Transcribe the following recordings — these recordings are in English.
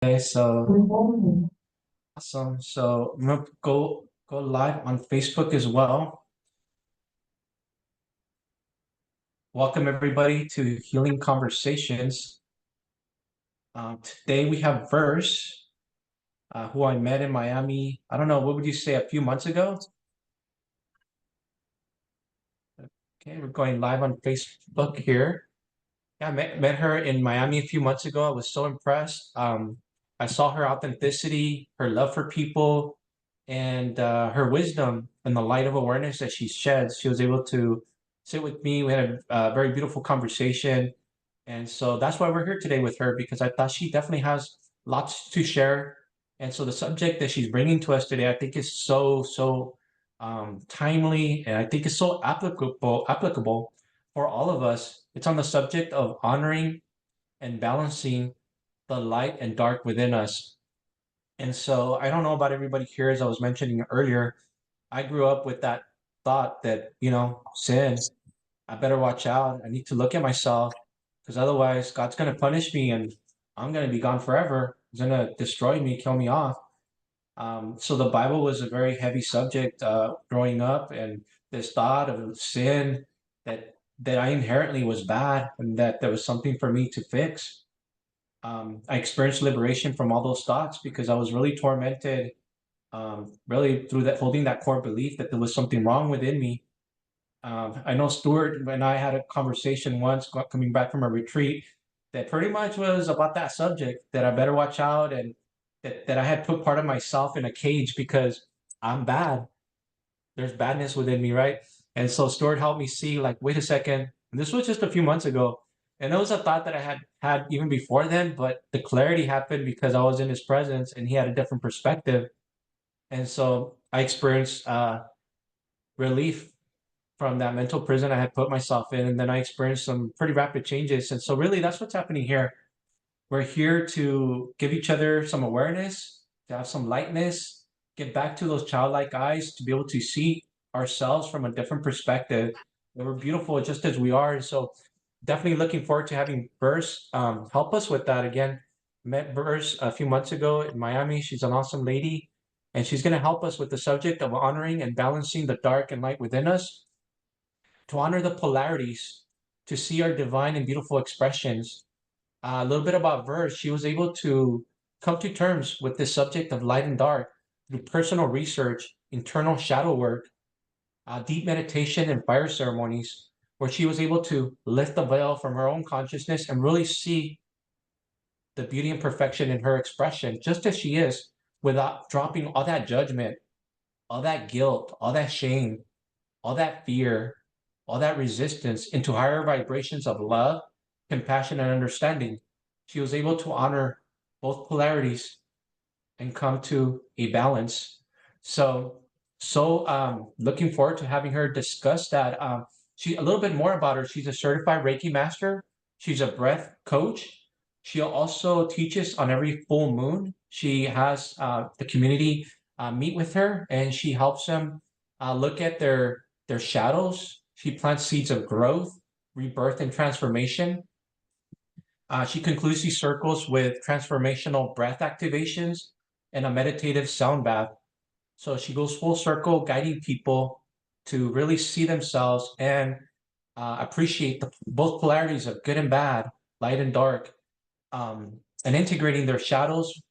Okay, so awesome. So I'm gonna go live on Facebook as well. Welcome everybody to Healing Conversations. Today we have Vers, who I met in Miami. I don't know, what would you say, a few months ago? Okay, we're going live on Facebook here. Yeah, I met her in Miami a few months ago. I was so impressed. I saw her authenticity, her love for people, and her wisdom and the light of awareness that she sheds. She was able to sit with me. We had a very beautiful conversation. And so that's why we're here today with her, because I thought she definitely has lots to share. And so the subject that she's bringing to us today, I think is so timely, and I think is so applicable for all of us. It's on the subject of honoring and balancing the light and dark within us. And so I don't know about everybody here, as I was mentioning earlier, I grew up with that thought that, sin, I better watch out. I need to look at myself because otherwise God's going to punish me and I'm going to be gone forever. He's going to destroy me, kill me off. So the Bible was a very heavy subject growing up, and this thought of sin that I inherently was bad and that there was something for me to fix. I experienced liberation from all those thoughts because I was really tormented, really through that holding that core belief that there was something wrong within me. I know Stuart and I had a conversation once coming back from a retreat that pretty much was about that subject, that I better watch out, and that I had put part of myself in a cage because I'm bad. There's badness within me, right? And so Stuart helped me see, like, wait a second. And this was just a few months ago. And it was a thought that I had had even before then, but the clarity happened because I was in his presence and he had a different perspective. And so I experienced relief from that mental prison I had put myself in. And then I experienced some pretty rapid changes. And so, really, that's what's happening here. We're here to give each other some awareness, to have some lightness, get back to those childlike eyes, to be able to see ourselves from a different perspective. That we're beautiful just as we are. And so, definitely looking forward to having Vers help us with that again. Met Vers a few months ago in Miami. She's an awesome lady, and she's going to help us with the subject of honoring and balancing the dark and light within us, to honor the polarities, to see our divine and beautiful expressions. A little bit about Verse, she was able to come to terms with this subject of light and dark through personal research, internal shadow work, deep meditation, and fire ceremonies, where she was able to lift the veil from her own consciousness and really see the beauty and perfection in her expression, just as she is, without dropping all that judgment, all that guilt, all that shame, all that fear, all that resistance into higher vibrations of love, compassion, and understanding. She was able to honor both polarities and come to a balance. So looking forward to having her discuss that. She a little bit more about her. She's a certified Reiki master. She's a breath coach. She also teaches on every full moon. She has the community meet with her, and she helps them look at their shadows. She plants seeds of growth, rebirth, and transformation. She concludes these circles with transformational breath activations and a meditative sound bath. So she goes full circle, guiding people to really see themselves and appreciate both polarities of good and bad, light and dark, and integrating their shadows,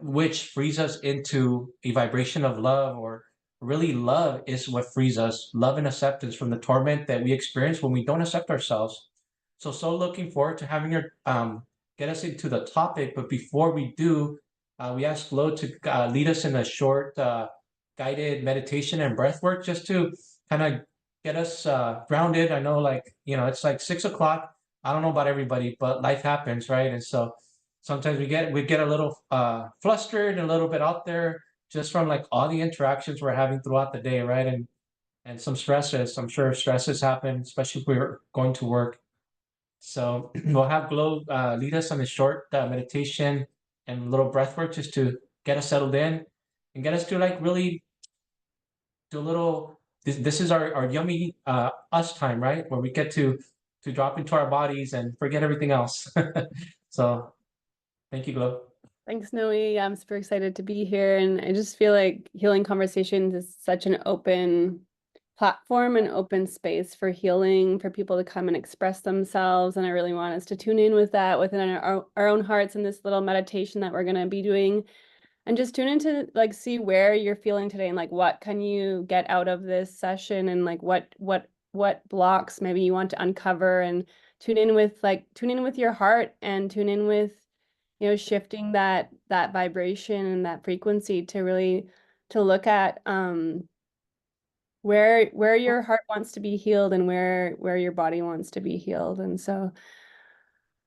which frees us into a vibration of love, or really love is what frees us, love and acceptance from the torment that we experience when we don't accept ourselves. So looking forward to having her get us into the topic. But before we do, we asked Flo to lead us in a short guided meditation and breath work, just to kind of get us grounded. I know, like, it's like 6 o'clock. I don't know about everybody, but life happens, right? And so sometimes we get a little flustered and a little bit out there just from like all the interactions we're having throughout the day, right? And some stresses. I'm sure stresses happen, especially if we're going to work. So we'll have Glow lead us on a short meditation and a little breath work, just to get us settled in and get us to, like, really do a little. This is our yummy us time, right? Where we get to drop into our bodies and forget everything else. So Thank you, Glow. Thanks, Noe. I'm super excited to be here. And I just feel like Healing Conversations is such an open platform and open space for healing, for people to come and express themselves. And I really want us to tune in with that within our own hearts in this little meditation that we're going to be doing. And just tune into like see where you're feeling today and like what can you get out of this session and like what blocks maybe you want to uncover and tune in with your heart and tune in with shifting that vibration and that frequency to really to look at where your heart wants to be healed and where your body wants to be healed. And so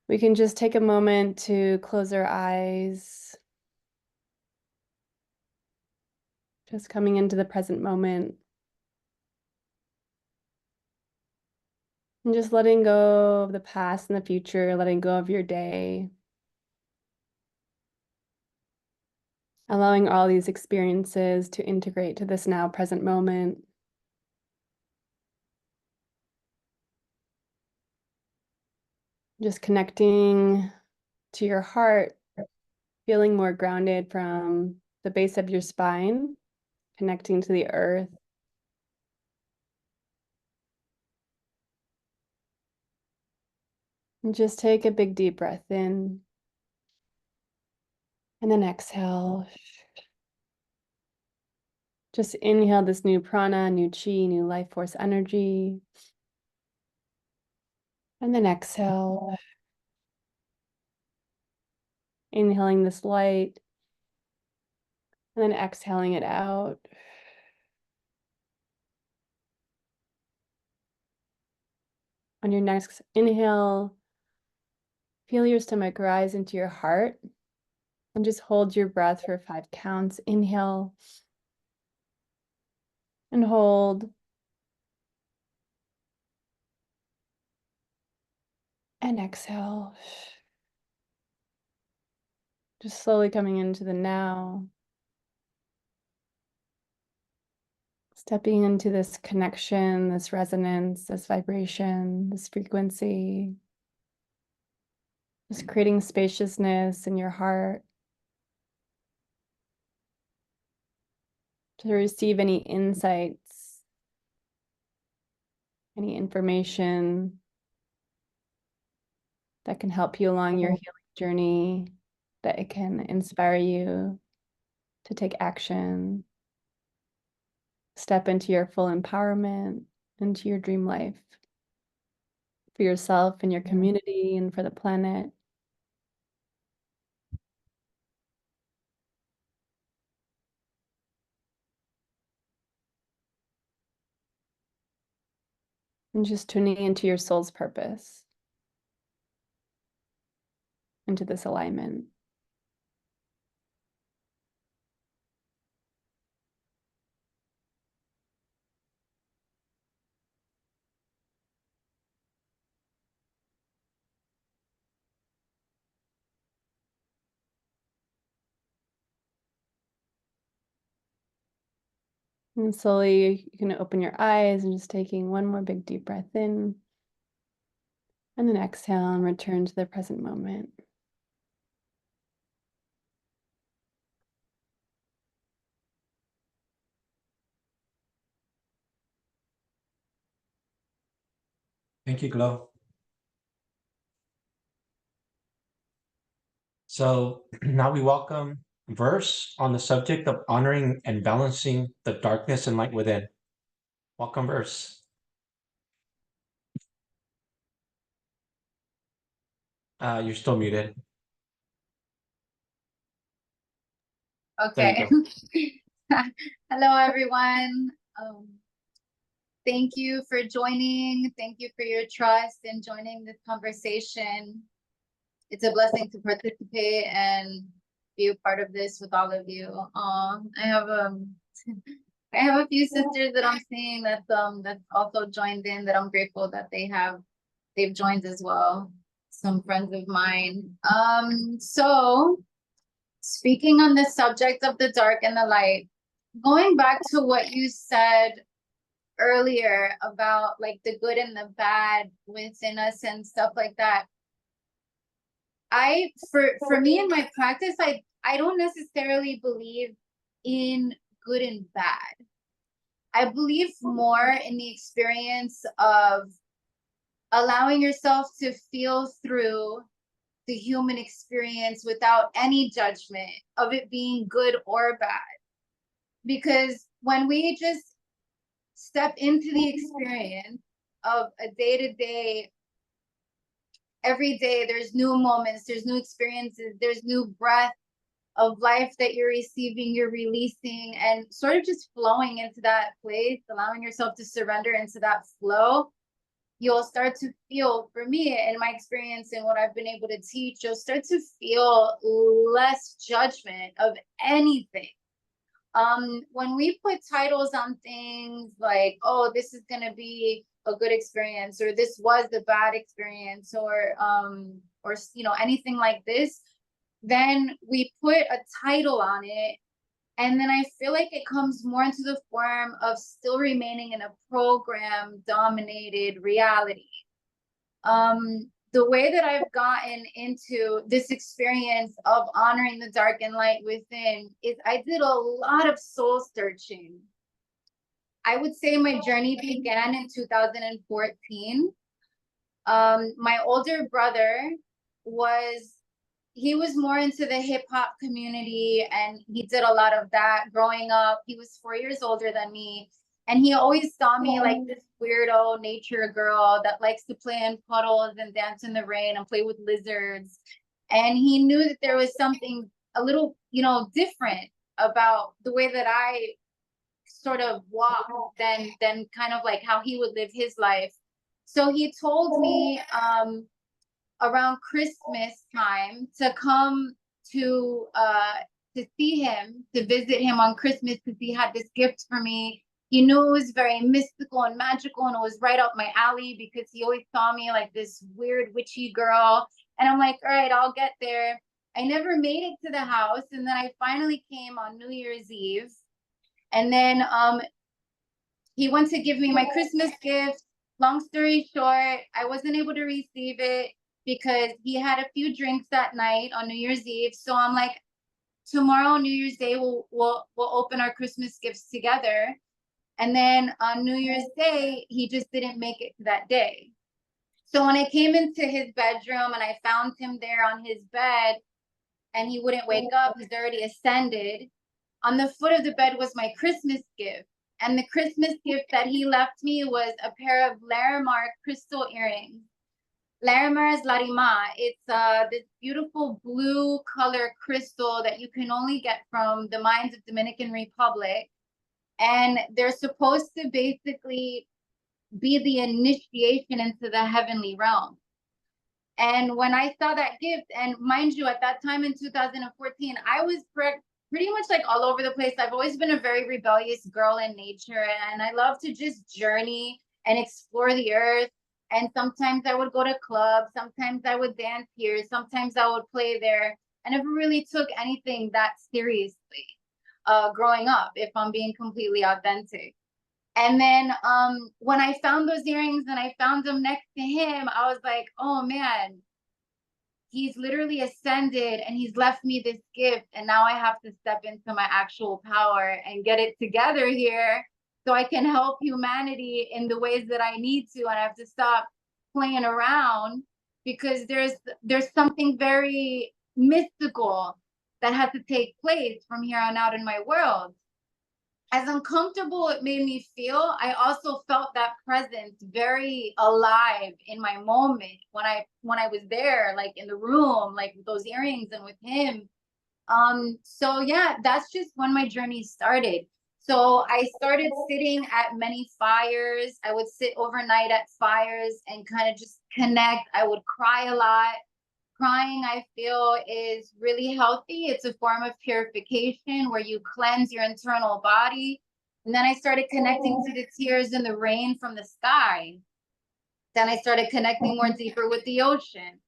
we can just take a moment to close our eyes, just coming into the present moment and just letting go of the past and the future, letting go of your day, allowing all these experiences to integrate to this now present moment. Just connecting to your heart, feeling more grounded from the base of your spine, connecting to the earth. And just take a big deep breath in and then exhale. Just inhale this new prana, new chi, new life force energy. And then exhale. Inhaling this light and then exhaling it out. On your next inhale, feel your stomach rise into your heart and just hold your breath for 5 counts. Inhale and hold and exhale. Just slowly coming into the now. Stepping into this connection, this resonance, this vibration, this frequency. Just creating spaciousness in your heart to receive any insights, any information that can help you along your healing journey, that it can inspire you to take action, step into your full empowerment, into your dream life for yourself and your community and for the planet. And just tuning into your soul's purpose, into this alignment. And slowly you can open your eyes and just taking one more big deep breath in. And then exhale and return to the present moment. Thank you, Glow. So now we welcome Verse on the subject of honoring and balancing the darkness and light within. Welcome, Verse. You're still muted. There you Okay. go. Hello, everyone. Thank you for joining. Thank you for your trust in joining this conversation. It's a blessing to participate and be a part of this with all of you. I have I have a few sisters that I'm seeing that's also joined in, that I'm grateful that they've joined as well. Some friends of mine. So speaking on the subject of the dark and the light, going back to what you said earlier about like the good and the bad within us and stuff like that, for me in my practice, I don't necessarily believe in good and bad. I believe more in the experience of allowing yourself to feel through the human experience without any judgment of it being good or bad. Because when we just step into the experience of a day-to-day, every day, there's new moments, there's new experiences, there's new breath of life that you're receiving, you're releasing, and sort of just flowing into that place, allowing yourself to surrender into that flow. You'll start to feel, for me, in my experience and what I've been able to teach, you'll start to feel less judgment of anything. When we put titles on things like, oh, this is going to be a good experience, or this was the bad experience, or you know, anything like this, then we put a title on it, and then I feel like it comes more into the form of still remaining in a program dominated reality. The way that I've gotten into this experience of honoring the dark and light within is I did a lot of soul searching. I would say my journey began in 2014. My older brother he was more into the hip hop community, and he did a lot of that growing up. He was 4 years older than me. And he always saw me like this weirdo nature girl that likes to play in puddles and dance in the rain and play with lizards. And he knew that there was something a little, you know, different about the way that I sort of walk than kind of like how he would live his life. So he told me around Christmas time to come to see him, to visit him on Christmas, because he had this gift for me. He knew it was very mystical and magical, and it was right up my alley because he always saw me like this weird witchy girl. And I'm like, all right, I'll get there. I never made it to the house, and then I finally came on New Year's Eve. And then he went to give me my Christmas gift. Long story short, I wasn't able to receive it because he had a few drinks that night on New Year's Eve. So I'm like, tomorrow, New Year's Day, we'll open our Christmas gifts together. And then on New Year's Day, he just didn't make it to that day. So when I came into his bedroom and I found him there on his bed and he wouldn't wake up, he's already ascended. On the foot of the bed was my Christmas gift. And the Christmas gift that he left me was a pair of Larimar crystal earrings. Larimar is Larima. It's this beautiful blue color crystal that you can only get from the mines of Dominican Republic. And they're supposed to basically be the initiation into the heavenly realm. And when I saw that gift, and mind you, at that time in 2014, I was pretty much like all over the place. I've always been a very rebellious girl in nature, and I love to just journey and explore the earth. And sometimes I would go to clubs, sometimes I would dance here, sometimes I would play there. I never really took anything that seriously growing up, if I'm being completely authentic. And then when I found those earrings and I found them next to him, I was like, oh man, he's literally ascended and he's left me this gift. And now I have to step into my actual power and get it together here so I can help humanity in the ways that I need to. And I have to stop playing around because there's something very mystical that had to take place from here on out in my world. As uncomfortable it made me feel, I also felt that presence very alive in my moment when I was there, like in the room, like with those earrings and with him. So yeah, that's just when my journey started. So I started sitting at many fires. I would sit overnight at fires and kind of just connect. I would cry a lot. Crying, I feel, is really healthy. It's a form of purification where you cleanse your internal body. And then I started connecting to the tears in the rain from the sky. Then I started connecting more deeper with the ocean.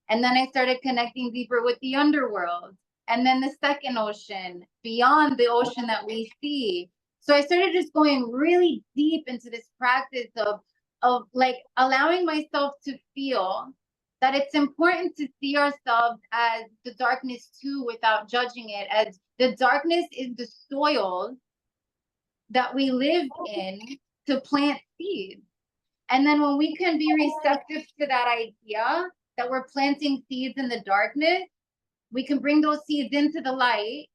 And then I started connecting deeper with the underworld. And then the second ocean, beyond the ocean that we see. So I started just going really deep into this practice of like allowing myself to feel that it's important to see ourselves as the darkness too, without judging it, as the darkness is the soil that we live in to plant seeds. And then when we can be receptive to that idea that we're planting seeds in the darkness, we can bring those seeds into the light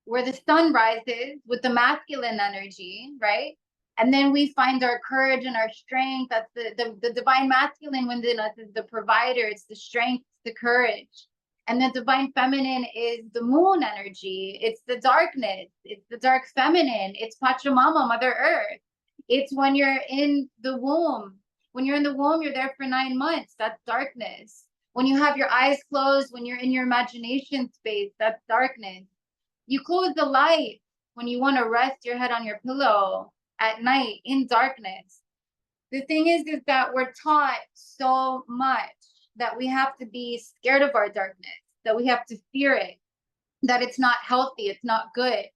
where the sun rises with the masculine energy, right? And then we find our courage and our strength. That's the divine masculine within us is the provider. It's the strength, the courage. And the divine feminine is the moon energy. It's the darkness. It's the dark feminine. It's Pachamama, Mother Earth. It's when you're in the womb. When you're in the womb, you're there for 9 months. That's darkness. When you have your eyes closed, when you're in your imagination space, that's darkness. You close the light when you want to rest your head on your pillow at night in darkness. The thing is that we're taught so much that we have to be scared of our darkness, that we have to fear it, that it's not healthy, it's not good,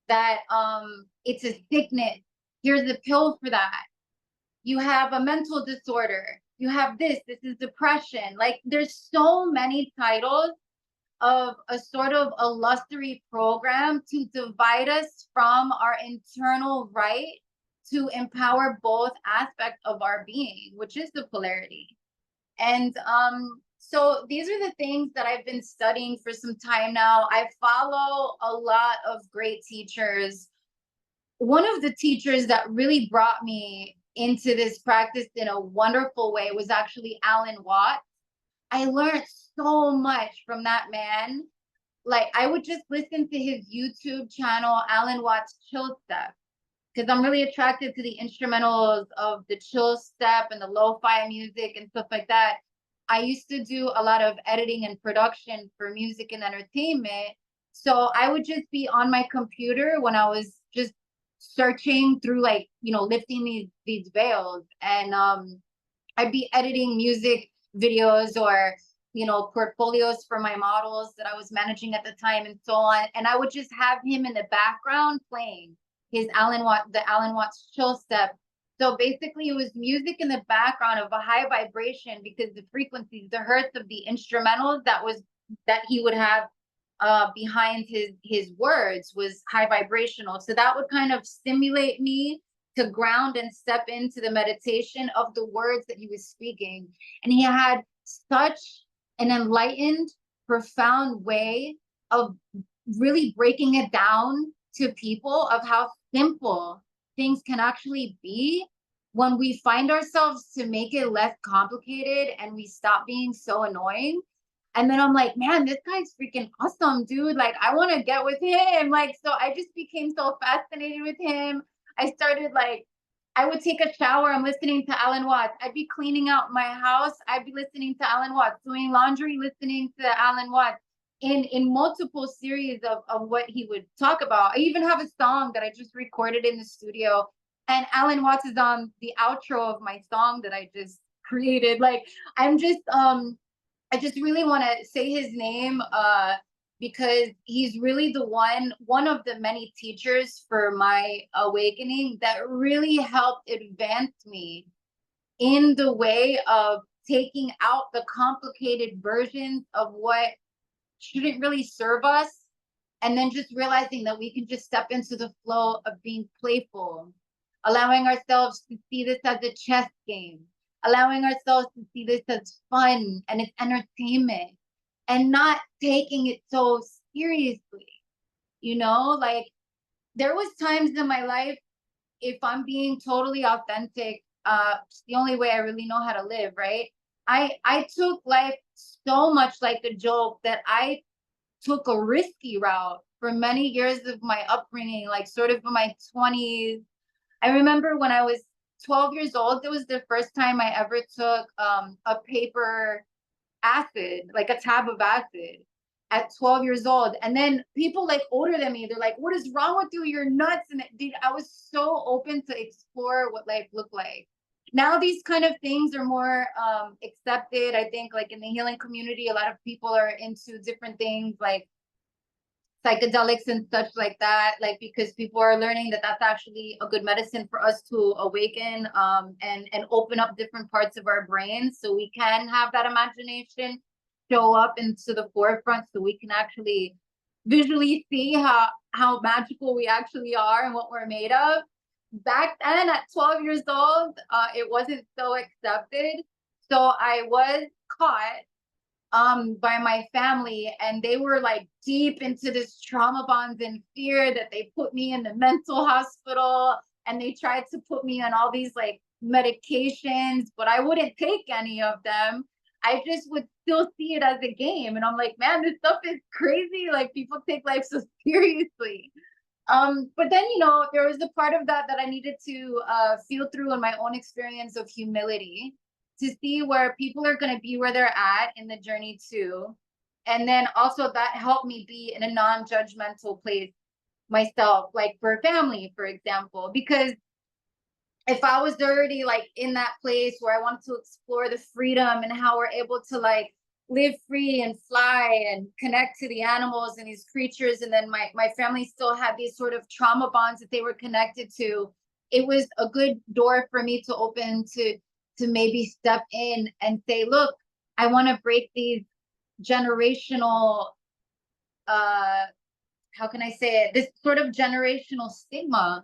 that it's a sickness. Here's a pill for that. You have a mental disorder. You have this is depression. Like there's so many titles of a sort of illusory program to divide us from our internal right to empower both aspects of our being, which is the polarity. And so these are the things that I've been studying for some time now. I follow a lot of great teachers. One of the teachers that really brought me into this practice in a wonderful way was actually Alan Watts. I learned so much from that man. Like I would just listen to his YouTube channel, Alan Watts Chill Step, because I'm really attracted to the instrumentals of the chill step and the lo-fi music and stuff like that. I used to do a lot of editing and production for music and entertainment. So I would just be on my computer when I was just searching through, like, you know, lifting these veils, and I'd be editing music videos or, you know, portfolios for my models that I was managing at the time and so on. And I would just have him in the background playing his the Alan Watts Chill Step. So basically it was music in the background of a high vibration, because the frequencies, the hertz of the instrumentals that he would have behind his words was high vibrational. So that would kind of stimulate me to ground and step into the meditation of the words that he was speaking. And he had such an enlightened, profound way of really breaking it down to people of how simple things can actually be when we find ourselves to make it less complicated and we stop being so annoying. And then I'm like, man, this guy's freaking awesome, dude. Like, I want to get with him. Like, so I just became so fascinated with him. I started, like, I would take a shower, I'm listening to Alan Watts. I'd be cleaning out my house, I'd be listening to Alan Watts, doing laundry, listening to Alan Watts in multiple series of what he would talk about. I even have a song that I just recorded in the studio, and Alan Watts is on the outro of my song that I just created. Like, I'm just I just really want to say his name because he's really the one of the many teachers for my awakening that really helped advance me in the way of taking out the complicated versions of what shouldn't really serve us, and then just realizing that we can just step into the flow of being playful, allowing ourselves to see this as a chess game, allowing ourselves to see this as fun and it's entertainment, and not taking it so seriously. You know, like, there was times in my life, if I'm being totally authentic, it's the only way I really know how to live, right? I took life so much like a joke that I took a risky route for many years of my upbringing, like sort of in my 20s. I remember when I was 12 years old, it was the first time I ever took a paper acid, like a tab of acid at 12 years old. And then people like older than me, they're like, what is wrong with you? You're nuts. And dude, I was so open to explore what life looked like. Now these kind of things are more accepted. I think, like, in the healing community, a lot of people are into different things, like psychedelics and such like that, like because people are learning that that's actually a good medicine for us to awaken and open up different parts of our brains so we can have that imagination show up into the forefront, so we can actually visually see how magical we actually are and what we're made of. Back then at 12 years old, it wasn't so accepted, so I was caught by my family, and they were like deep into this trauma bonds and fear that they put me in the mental hospital, and they tried to put me on all these like medications, but I wouldn't take any of them. I just would still see it as a game, and I'm like, man, this stuff is crazy, like people take life so seriously. But then, there was a part of that that I needed to feel through in my own experience of humility, to see where people are going to be where they're at in the journey too. And then also that helped me be in a non-judgmental place myself, like for family, for example, because if I was already like in that place where I wanted to explore the freedom and how we're able to like live free and fly and connect to the animals and these creatures, and then my family still had these sort of trauma bonds that they were connected to, it was a good door for me to open to maybe step in and say, look, I want to break these generational how can I say it, this sort of generational stigma,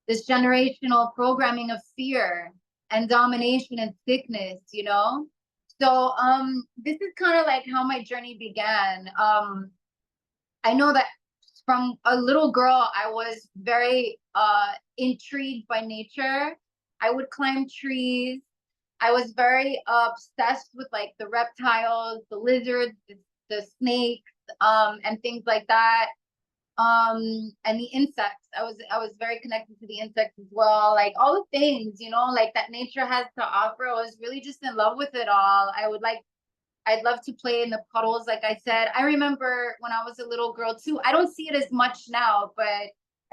this generational programming of fear and domination and sickness, So this is kind of like how my journey began. I know that from a little girl, I was very intrigued by nature. I would climb trees. I was very obsessed with like the reptiles, the lizards, the snakes, and things like that. And the insects. I was very connected to the insects as well. Like all the things, like that nature has to offer. I was really just in love with it all. I'd love to play in the puddles, like I said. I remember when I was a little girl too. I don't see it as much now, but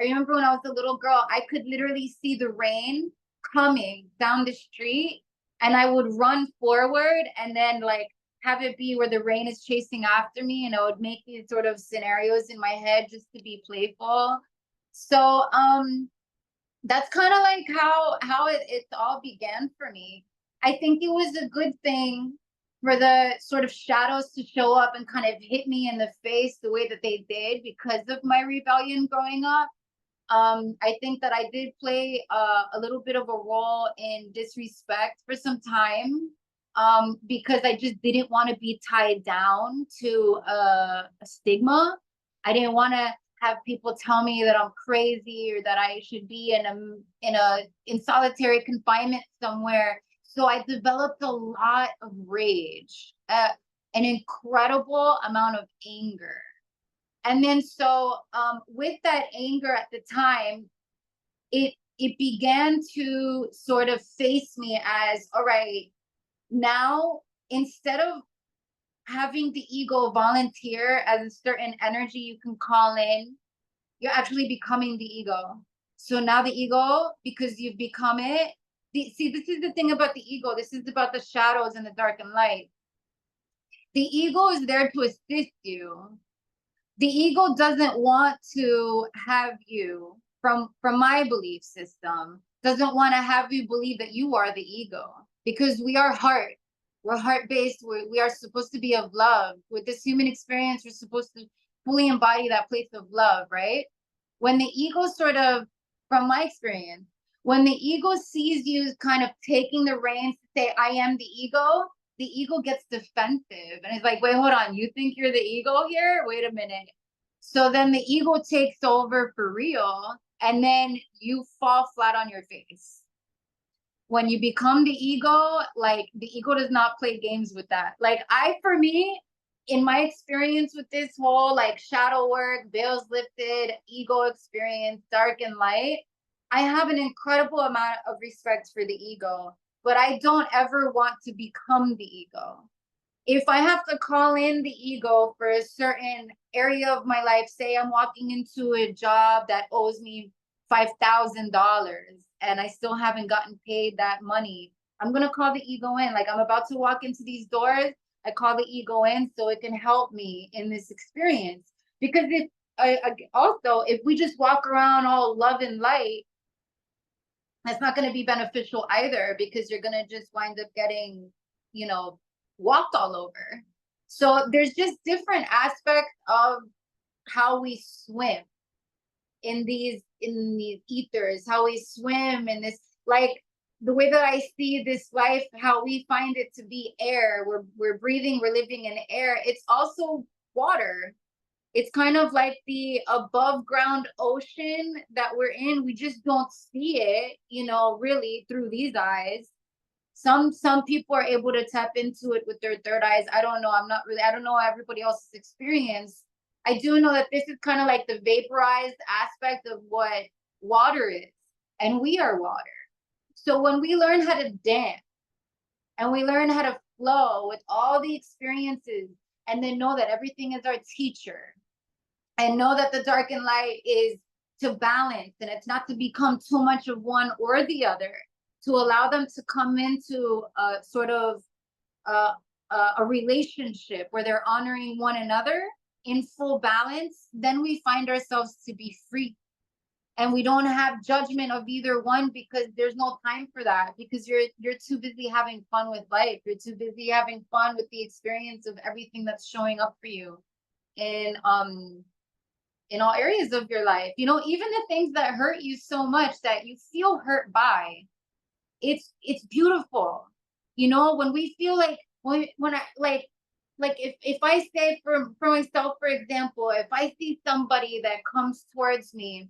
I remember when I was a little girl, I could literally see the rain coming down the street, and I would run forward and then like have it be where the rain is chasing after me, and I would make these sort of scenarios in my head just to be playful. So that's kind of like how it all began for me. I think it was a good thing for the sort of shadows to show up and kind of hit me in the face the way that they did because of my rebellion growing up. I think that I did play a little bit of a role in disrespect for some time, because I just didn't want to be tied down to a stigma. I didn't want to have people tell me that I'm crazy or that I should be in solitary confinement somewhere. So I developed a lot of rage, an incredible amount of anger. And then so with that anger at the time, it began to sort of face me as, all right, now instead of having the ego volunteer as a certain energy you can call in, you're actually becoming the ego. So now the ego, because you've become it, see, this is the thing about the ego. This is about the shadows and the dark and light. The ego is there to assist you. The ego doesn't want to have you, from my belief system, doesn't want to have you believe that you are the ego, because we are heart. We're heart-based. We are supposed to be of love. With this human experience, we're supposed to fully embody that place of love, right? When the ego sort of, from my experience, when the ego sees you kind of taking the reins to say, I am the ego gets defensive. And it's like, wait, hold on. You think you're the ego here? Wait a minute. So then the ego takes over for real, and then you fall flat on your face. When you become the ego, like the ego does not play games with that. Like for me, in my experience with this whole like shadow work, veils lifted, ego experience, dark and light, I have an incredible amount of respect for the ego, but I don't ever want to become the ego. If I have to call in the ego for a certain area of my life, say I'm walking into a job that owes me $5,000 and I still haven't gotten paid that money, I'm going to call the ego in. Like I'm about to walk into these doors, I call the ego in so it can help me in this experience. Because if also, if we just walk around all love and light, that's not going to be beneficial either, because you're going to just wind up getting, you know, walked all over. So there's just different aspects of how we swim in these ethers, how we swim in this, like the way that I see this life, how we find it to be air. We're breathing, we're living in air. It's also water. It's kind of like the above ground ocean that we're in. We just don't see it, you know, really through these eyes. Some people are able to tap into it with their third eyes. I don't know. I don't know everybody else's experience. I do know that this is kind of like the vaporized aspect of what water is, and we are water. So when we learn how to dance and we learn how to flow with all the experiences, and then know that everything is our teacher, and know that the dark and light is to balance, and it's not to become too much of one or the other, to allow them to come into a sort of a relationship where they're honoring one another in full balance, then we find ourselves to be free. And we don't have judgment of either one, because there's no time for that, because you're too busy having fun with life. You're too busy having fun with the experience of everything that's showing up for you in all areas of your life. You know, even the things that hurt you so much that you feel hurt by, it's beautiful. You know, when we feel like, when I like if I say for myself, for example, if I see somebody that comes towards me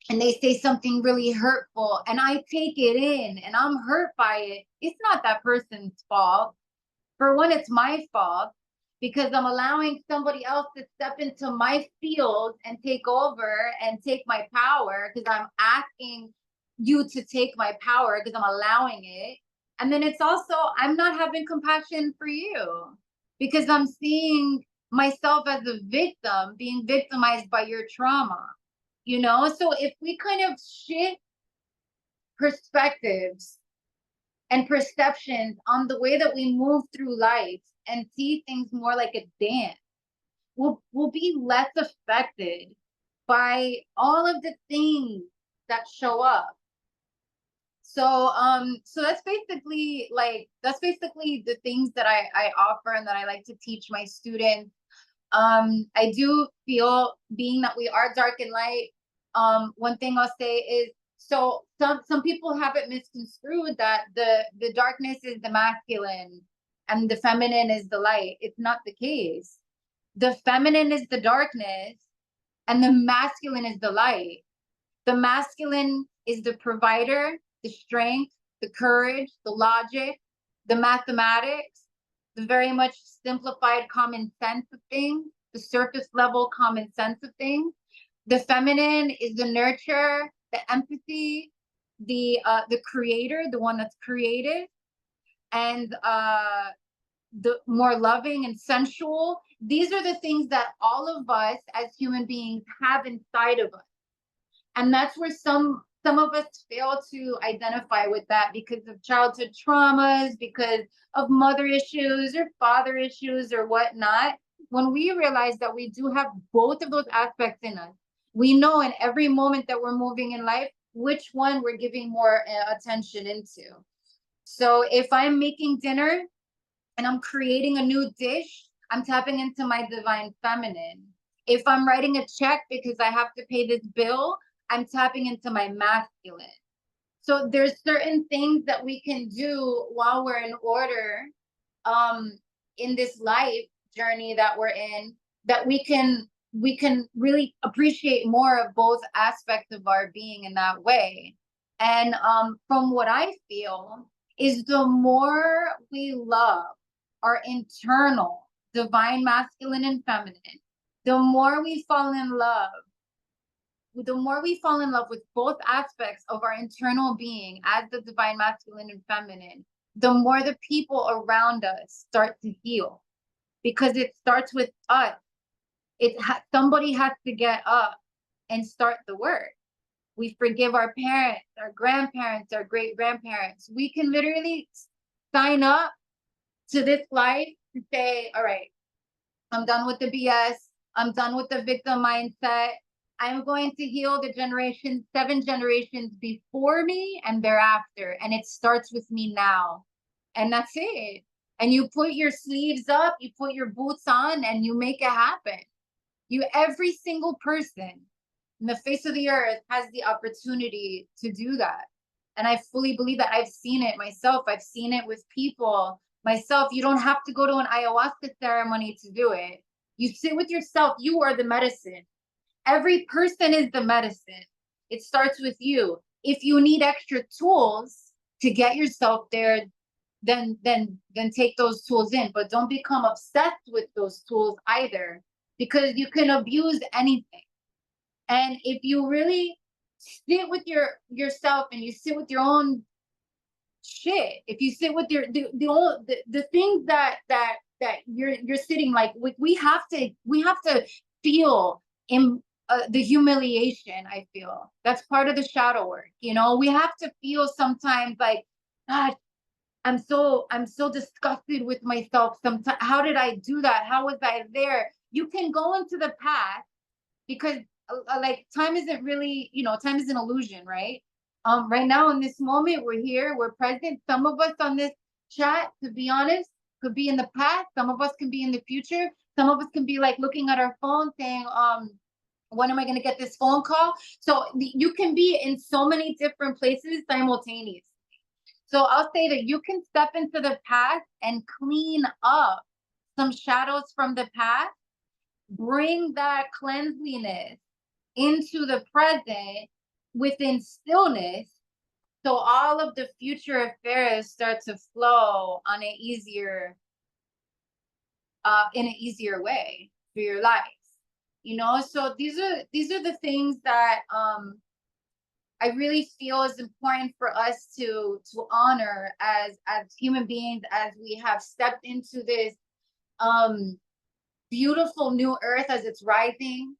and they say something really hurtful, and I take it in and I'm hurt by it, it's not that person's fault. For one, it's my fault, because I'm allowing somebody else to step into my field and take over and take my power, because I'm asking you to take my power, because I'm allowing it. And then it's also, I'm not having compassion for you, because I'm seeing myself as a victim, being victimized by your trauma, you know? So if we kind of shift perspectives and perceptions on the way that we move through life and see things more like a dance, we'll be less affected by all of the things that show up. So that's basically the things that I offer and that I like to teach my students. I do feel, being that we are dark and light, one thing I'll say is, so some people have it misconstrued that the darkness is the masculine and the feminine is the light. It's not the case. The feminine is the darkness and the masculine is the light. The masculine is the provider, the strength, the courage, the logic, the mathematics, the very much simplified common sense of things, the surface level common sense of things. The feminine is the nurture, the empathy, the creator, the one that's creative, and the more loving and sensual. These are the things that all of us as human beings have inside of us. And that's where some of us fail to identify with that, because of childhood traumas, because of mother issues or father issues or whatnot. When we realize that we do have both of those aspects in us, we know in every moment that we're moving in life, which one we're giving more attention into. So if I'm making dinner and I'm creating a new dish, I'm tapping into my divine feminine. If I'm writing a check because I have to pay this bill, I'm tapping into my masculine. So there's certain things that we can do while we're in order in this life journey that we're in, that we can really appreciate more of both aspects of our being in that way. And from what I feel is, the more we love our internal divine masculine and feminine, the more we fall in love with both aspects of our internal being as the divine masculine and feminine, the more the people around us start to heal, because it starts with us. Somebody has to get up and start the work. We forgive our parents, our grandparents, our great grandparents. We can literally sign up to this life to say, all right, I'm done with the BS. I'm done with the victim mindset. I'm going to heal the 7 generations before me and thereafter. And it starts with me now. And that's it. And you put your sleeves up, you put your boots on, and you make it happen. Every single person in the face of the earth has the opportunity to do that. And I fully believe that. I've seen it myself. I've seen it with people myself. You don't have to go to an ayahuasca ceremony to do it. You sit with yourself. You are the medicine. Every person is the medicine. It starts with you. If you need extra tools to get yourself there, then take those tools in. But don't become obsessed with those tools either, because you can abuse anything. And if you really sit with yourself and you sit with your own shit, if you sit with the things that you're sitting, like we have to feel in the humiliation. I feel that's part of the shadow work. We have to feel sometimes like, God, I'm so disgusted with myself sometimes. How did I do that? How was I there? You can go into the past, because like time isn't really, time is an illusion, right? Right now in this moment, we're here, we're present. Some of us on this chat, to be honest, could be in the past. Some of us can be in the future. Some of us can be like looking at our phone saying, when am I going to get this phone call? So you can be in so many different places simultaneously. So I'll say that you can step into the past and clean up some shadows from the past, bring that cleanliness into the present within stillness, so all of the future affairs start to flow on an easier in an easier way for your life. So these are the things that I really feel is important for us to honor as human beings, as we have stepped into this beautiful new earth as it's rising.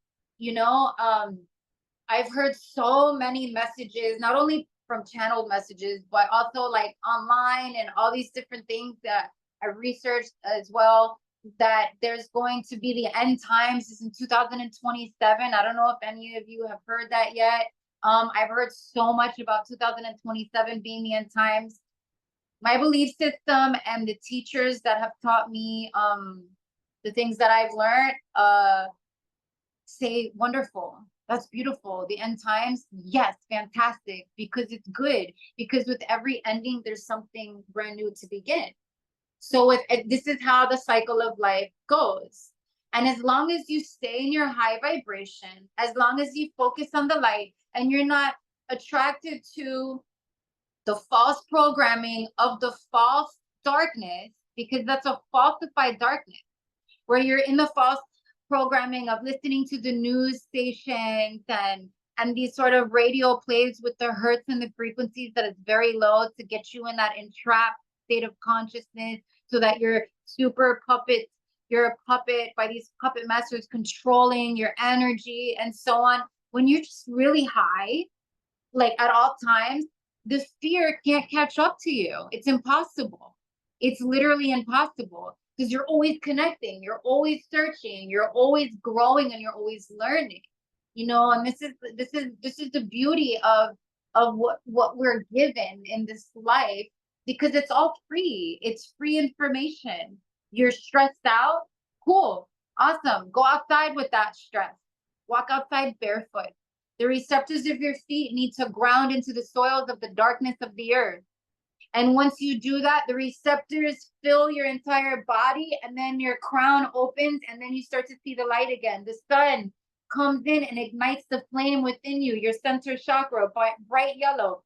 I've heard so many messages, not only from channeled messages, but also like online and all these different things that I researched as well, that there's going to be the end times is in 2027. I don't know if any of you have heard that yet. I've heard so much about 2027 being the end times. My belief system and the teachers that have taught me the things that I've learned say wonderful. That's beautiful. The end times, yes, fantastic, because it's good. Because with every ending, there's something brand new to begin. So this is how the cycle of life goes. And as long as you stay in your high vibration, as long as you focus on the light and you're not attracted to the false programming of the false darkness, because that's a falsified darkness, where you're in the false programming of listening to the news stations and these sort of radio plays with the hertz and the frequencies that is very low to get you in that entrapped state of consciousness, so that you're you're a puppet by these puppet masters controlling your energy and so on. When you're just really high, like at all times, the fear can't catch up to you. It's impossible. It's literally impossible, because you're always connecting, you're always searching, you're always growing, and you're always learning. And this is the beauty of what we're given in this life, because it's all free. It's free information. You're stressed out, cool, awesome, go outside with that stress. Walk outside barefoot. The receptors of your feet need to ground into the soils of the darkness of the earth. And once you do that, the receptors fill your entire body, and then your crown opens, and then you start to see the light again. The sun comes in and ignites the flame within you, your center chakra, bright yellow.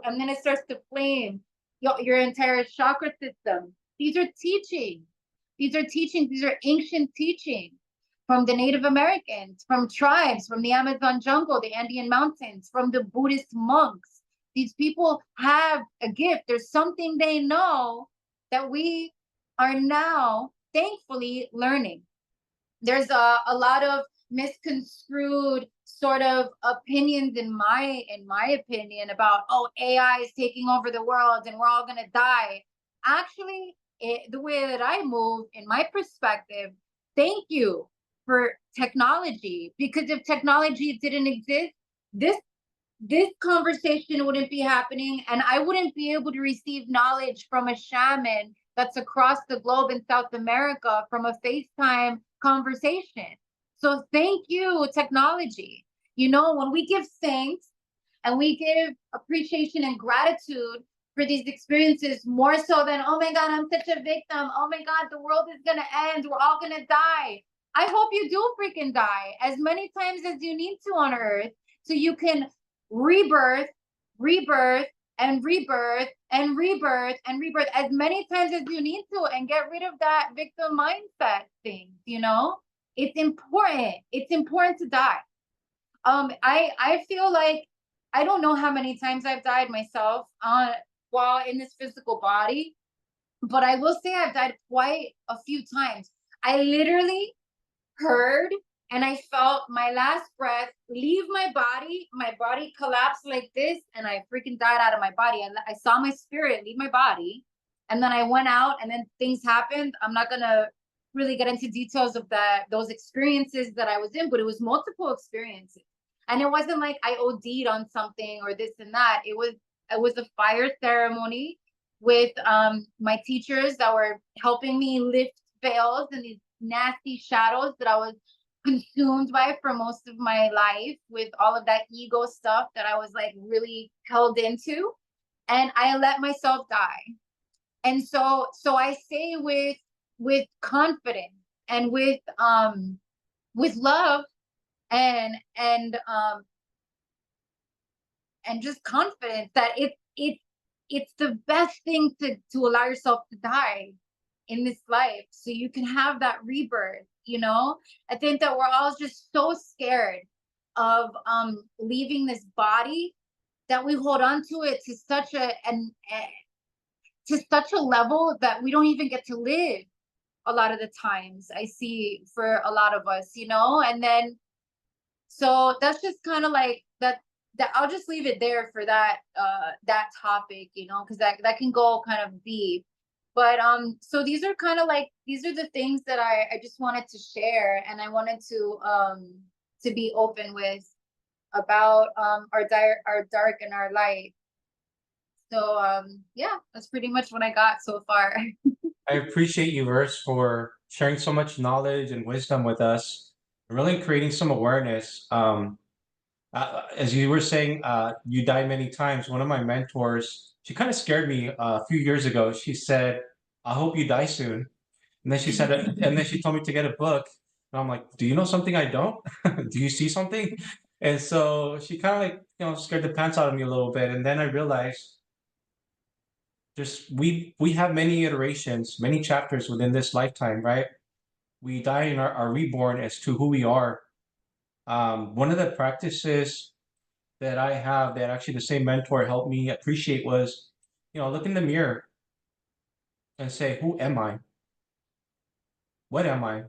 And then it starts to flame your entire chakra system. These are teachings. These are teachings. These are ancient teachings from the Native Americans, from tribes, from the Amazon jungle, the Andean mountains, from the Buddhist monks. These people have a gift. There's something they know that we are now thankfully learning. There's a lot of misconstrued sort of opinions in my opinion about, oh, AI is taking over the world and we're all gonna die. Actually, the way that I move, in my perspective, thank you for technology, because if technology didn't exist, this conversation wouldn't be happening, and I wouldn't be able to receive knowledge from a shaman that's across the globe in South America from a FaceTime conversation. So thank you, technology. You know, when we give thanks and we give appreciation and gratitude for these experiences, more so than, oh my God, I'm such a victim. Oh my God, the world is gonna end. We're all gonna die. I hope you do freaking die as many times as you need to on Earth, so you can rebirth, rebirth, and rebirth, and rebirth, and rebirth as many times as you need to, and get rid of that victim mindset thing, you know? It's important. It's important to die. I feel like I don't know how many times I've died myself while in this physical body, but I will say I've died quite a few times. I literally heard and I felt my last breath leave my body collapsed like this, and I freaking died out of my body. And I saw my spirit leave my body, and then I went out, and then things happened. I'm not gonna really get into details of those experiences that I was in, but it was multiple experiences. And it wasn't like I OD'd on something or this and that. It was a fire ceremony with my teachers that were helping me lift veils and these nasty shadows that I was consumed by for most of my life, with all of that ego stuff that I was like really held into, and I let myself die. And so I say with confidence and with love and just confidence that it's the best thing to allow yourself to die in this life, so you can have that rebirth. You know, I think that we're all just so scared of leaving this body that we hold on to it to such a level that we don't even get to live a lot of the times. I see for a lot of us, you know. And then so that's just kind of like that I'll just leave it there for that topic, you know, because that can go kind of deep. But so these are the things that I just wanted to share, and I wanted to be open with about our dark and our light. So yeah, that's pretty much what I got so far. I appreciate you, Vers, for sharing so much knowledge and wisdom with us, and really creating some awareness. As you were saying, you died many times. One of my mentors, she kind of scared me a few years ago. She said, "I hope you die soon." And then she said, and then she told me to get a book. And I'm like, "Do you know something I don't? Do you see something?" And so she kind of like, scared the pants out of me a little bit. And then I realized we have many iterations, many chapters within this lifetime, right? We die and are reborn as to who we are. One of the practices that I have that actually the same mentor helped me appreciate was, look in the mirror and say, who am I? What am I?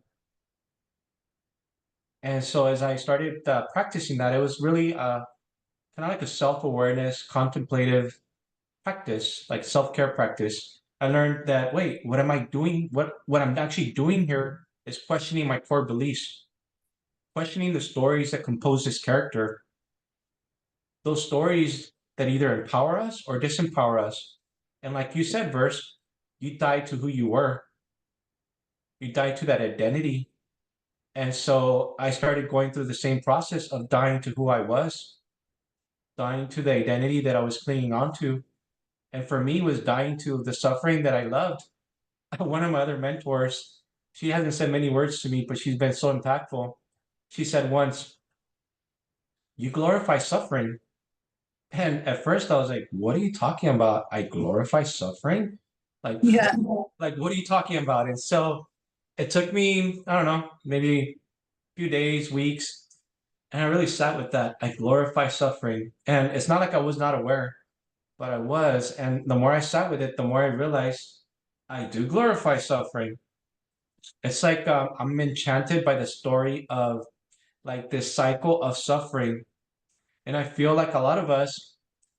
And so as I started practicing that, it was really kind of like a self-awareness, contemplative practice, like self-care practice. I learned that, wait, what am I doing? What I'm actually doing here is questioning my core beliefs, questioning the stories that compose this character, those stories that either empower us or disempower us. And like you said, Vers, you died to who you were. You died to that identity. And so I started going through the same process of dying to who I was, dying to the identity that I was clinging on to. And for me, was dying to the suffering that I loved. One of my other mentors, she hasn't said many words to me, but she's been so impactful. She said once, "You glorify suffering." And at first I was like, "What are you talking about? I glorify suffering? Like, Yeah. like what are you talking about?" And so it took me, I don't know, maybe a few days, weeks, and I really sat with that. I glorify suffering. And it's not like I was not aware, but I was. And the more I sat with it, the more I realized I do glorify suffering. It's like I'm enchanted by the story of like this cycle of suffering. And I feel like a lot of us,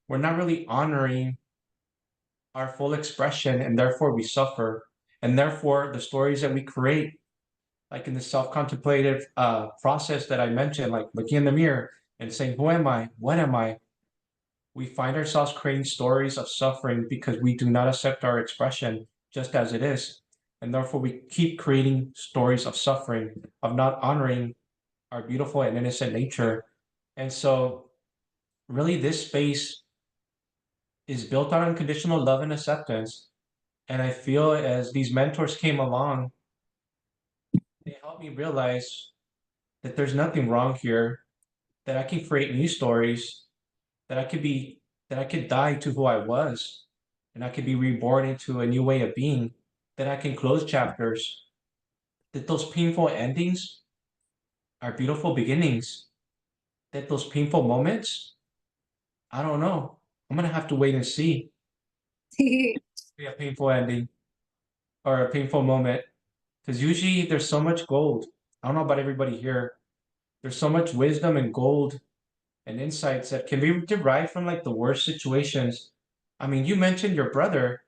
we're not really honoring our full expression, and therefore we suffer. And therefore, the stories that we create like in the self-contemplative process that I mentioned, like looking in the mirror and saying, who am I? What am I? We find ourselves creating stories of suffering because we do not accept our expression just as it is. And therefore, we keep creating stories of suffering, of not honoring our beautiful and innocent nature. And so, really, this space is built on unconditional love and acceptance. And I feel as these mentors came along, they helped me realize that there's nothing wrong here, that I can create new stories, that I could be, that I could die to who I was, and I could be reborn into a new way of being, that I can close chapters, that those painful endings are beautiful beginnings, that those painful moments, I don't know. I'm gonna have to wait and see. Be a painful ending or a painful moment. Because usually there's so much gold. I don't know about everybody here. There's so much wisdom and gold and insights that can be derived from like the worst situations. I mean, you mentioned your brother.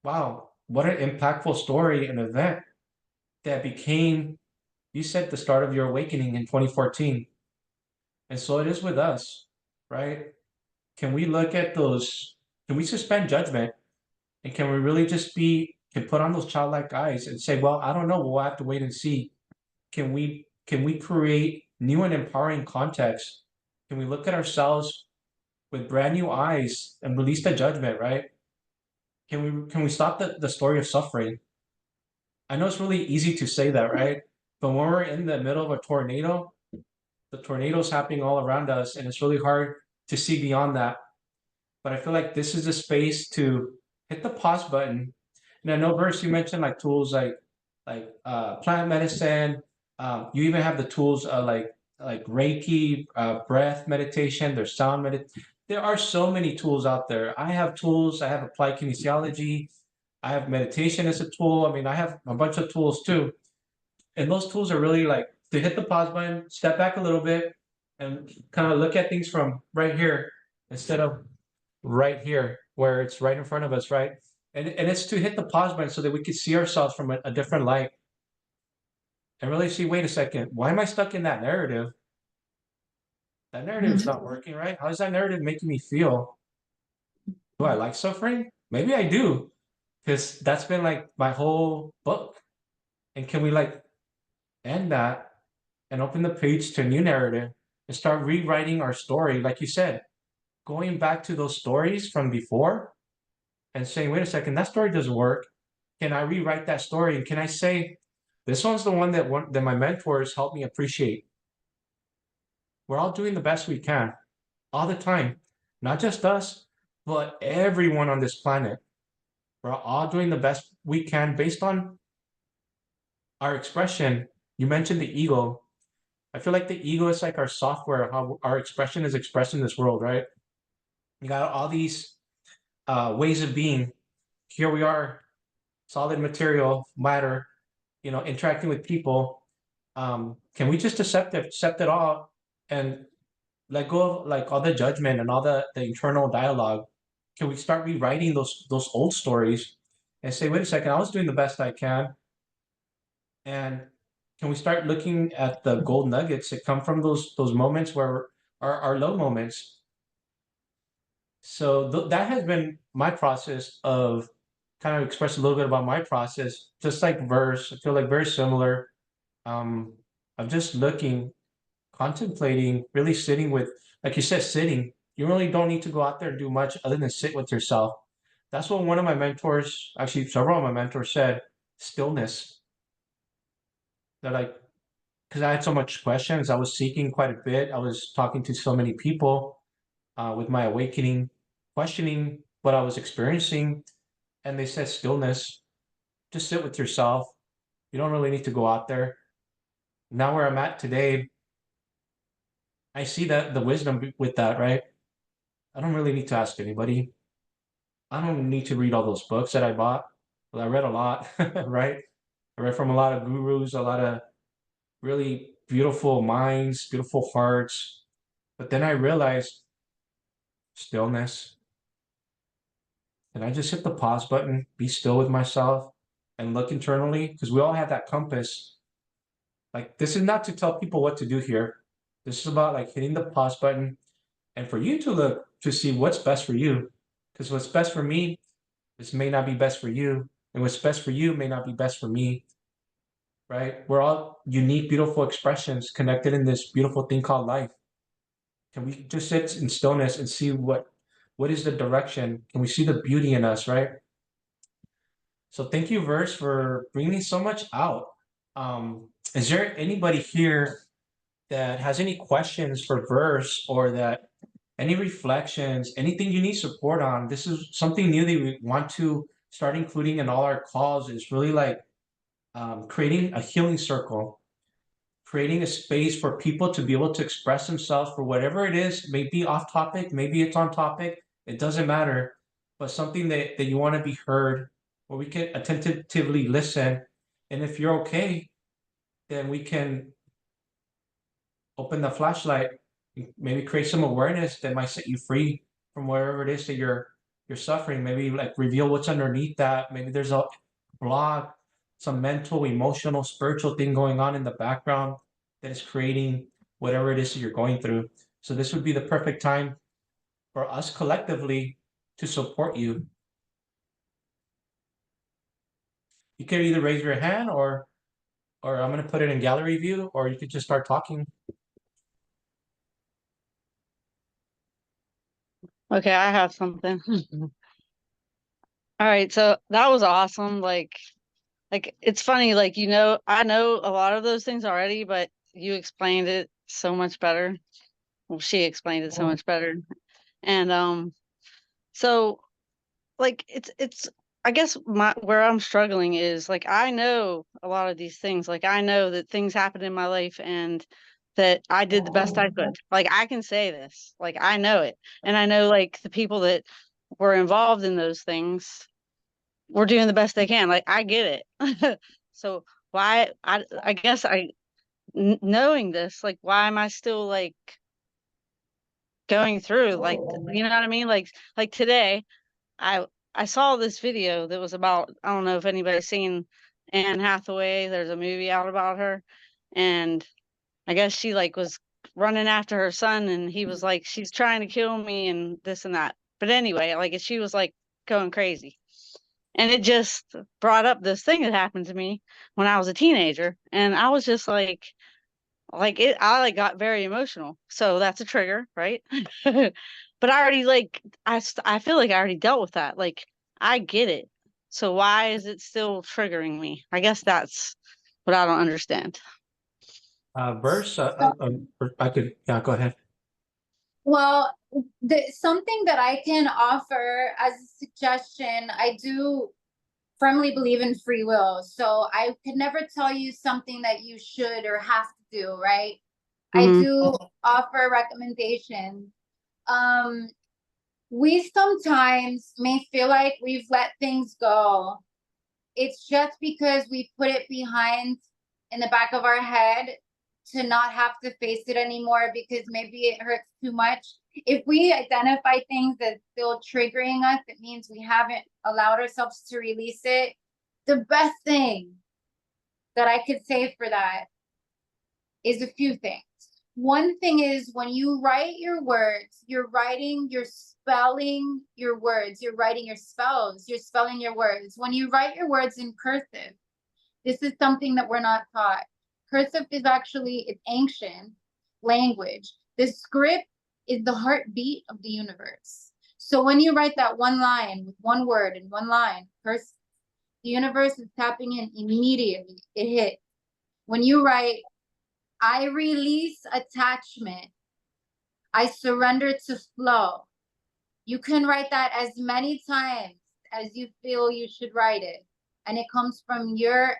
Wow, what an impactful story and event that became, you said, the start of your awakening in 2014. And so it is with us, right? Can we look at those? Can we suspend judgment? And can we really just can put on those childlike eyes and say, well, I don't know, we'll have to wait and see. Can we create new and empowering context? Can we look at ourselves with brand new eyes and release the judgment, right? Can we stop the story of suffering? I know it's really easy to say that, right? But when we're in the middle of a tornado, the tornado's happening all around us, and it's really hard to see beyond that. But I feel like this is a space to hit the pause button. And I know, Vers, you mentioned like tools like plant medicine. You even have the tools like Reiki, breath meditation. There's sound meditation. There are so many tools out there. I have tools. I have applied kinesiology. I have meditation as a tool. I mean, I have a bunch of tools too. And those tools are really like to hit the pause button, step back a little bit, and kind of look at things from right here instead of right here where it's right in front of us, right? And it's to hit the pause button so that we can see ourselves from a different light and really see, wait a second, why am I stuck in that narrative? That narrative is not working, right? How is that narrative making me feel? Do I like suffering? Maybe I do, because that's been like my whole book. And can we like end that and open the page to a new narrative and start rewriting our story, like you said, going back to those stories from before and saying, wait a second, that story doesn't work. Can I rewrite that story? And can I say, this one's the one that my mentors helped me appreciate. We're all doing the best we can all the time, not just us, but everyone on this planet. We're all doing the best we can based on our expression. You mentioned the ego. I feel like the ego is like our software, how our expression is expressed in this world, right? You got all these ways of being. Here we are, solid material, matter, interacting with people. Can we just accept it all and let go of like all the judgment and all the internal dialogue? Can we start rewriting those old stories and say, wait a second, I was doing the best I can, and can we start looking at the gold nuggets that come from those moments where our low moments? So that has been my process of kind of express a little bit about my process, just like verse. I feel like very similar. Um, I'm just looking, contemplating, really sitting with, like you said, sitting. You really don't need to go out there and do much other than sit with yourself. That's what one of my mentors, actually several of my mentors said, stillness. They're like, because I had so much questions, I was seeking quite a bit. I was talking to so many people with my awakening, questioning what I was experiencing. And they said stillness, just sit with yourself. You don't really need to go out there. Now where I'm at today, I see that the wisdom with that, right? I don't really need to ask anybody. I don't need to read all those books that I bought. Well, I read a lot, right? I read from a lot of gurus, a lot of really beautiful minds, beautiful hearts. But then I realized stillness. And I just hit the pause button, be still with myself, and look internally, because we all have that compass. Like, this is not to tell people what to do here. This is about like hitting the pause button and for you to look to see what's best for you. Because what's best for me, this may not be best for you. And what's best for you may not be best for me, right? We're all unique, beautiful expressions connected in this beautiful thing called life. Can we just sit in stillness and see what is the direction? Can we see the beauty in us, right? So thank you, Verse, for bringing so much out. Is there anybody here that has any questions for Verse or that any reflections, anything you need support on? This is something new that we want to start including in all our calls. Is really like creating a healing circle, creating a space for people to be able to express themselves for whatever it is, maybe off topic, maybe it's on topic, it doesn't matter, but something that you want to be heard, where we can attentively listen. And if you're okay, then we can open the flashlight, maybe create some awareness that might set you free from wherever it is that you're suffering. Maybe like reveal what's underneath that. Maybe there's a block, some mental, emotional, spiritual thing going on in the background that is creating whatever it is that you're going through. So this would be the perfect time for us collectively to support you. You can either raise your hand or I'm gonna put it in gallery view, or you could just start talking. Okay, I have something. All right, so that was awesome. Like it's funny, like I know a lot of those things already, but you explained it so much better. Well, she explained it so much better. And so like it's I guess where I'm struggling is like I know a lot of these things. Like I know that things happened in my life and that I did the best I could. Like I can say this. Like I know it. And I know like the people that were involved in those things were doing the best they can. Like I get it. So why I guess knowing this, like why am I still like going through like you know what I mean? Like today I I saw this video that was about, I don't know if anybody's seen Anne Hathaway. There's a movie out about her, and I guess she like was running after her son, and he was like, she's trying to kill me and this and that. But anyway, like she was like going crazy. And it just brought up this thing that happened to me when I was a teenager. And I was just like it, I like got very emotional. So that's a trigger, right? But I already like, I feel like I already dealt with that. Like I get it. So why is it still triggering me? I guess that's what I don't understand. Verse, I could, yeah, go ahead. Well, something that I can offer as a suggestion, I do firmly believe in free will. So I could never tell you something that you should or have to do, right? I do offer recommendations. We sometimes may feel like we've let things go. It's just because we put it behind in the back of our head to not have to face it anymore because maybe it hurts too much. If we identify things that's still triggering us, it means we haven't allowed ourselves to release it. The best thing that I could say for that is a few things. One thing is when you write your words, you're spelling your words, you're writing your spells, you're spelling your words. When you write your words in cursive, this is something that we're not taught. Cursive is actually, it's ancient language. The script is the heartbeat of the universe. So when you write that one line with one word and one line, cursive, the universe is tapping in immediately. It hits. When you write, I release attachment, I surrender to flow. You can write that as many times as you feel you should write it. And it comes from your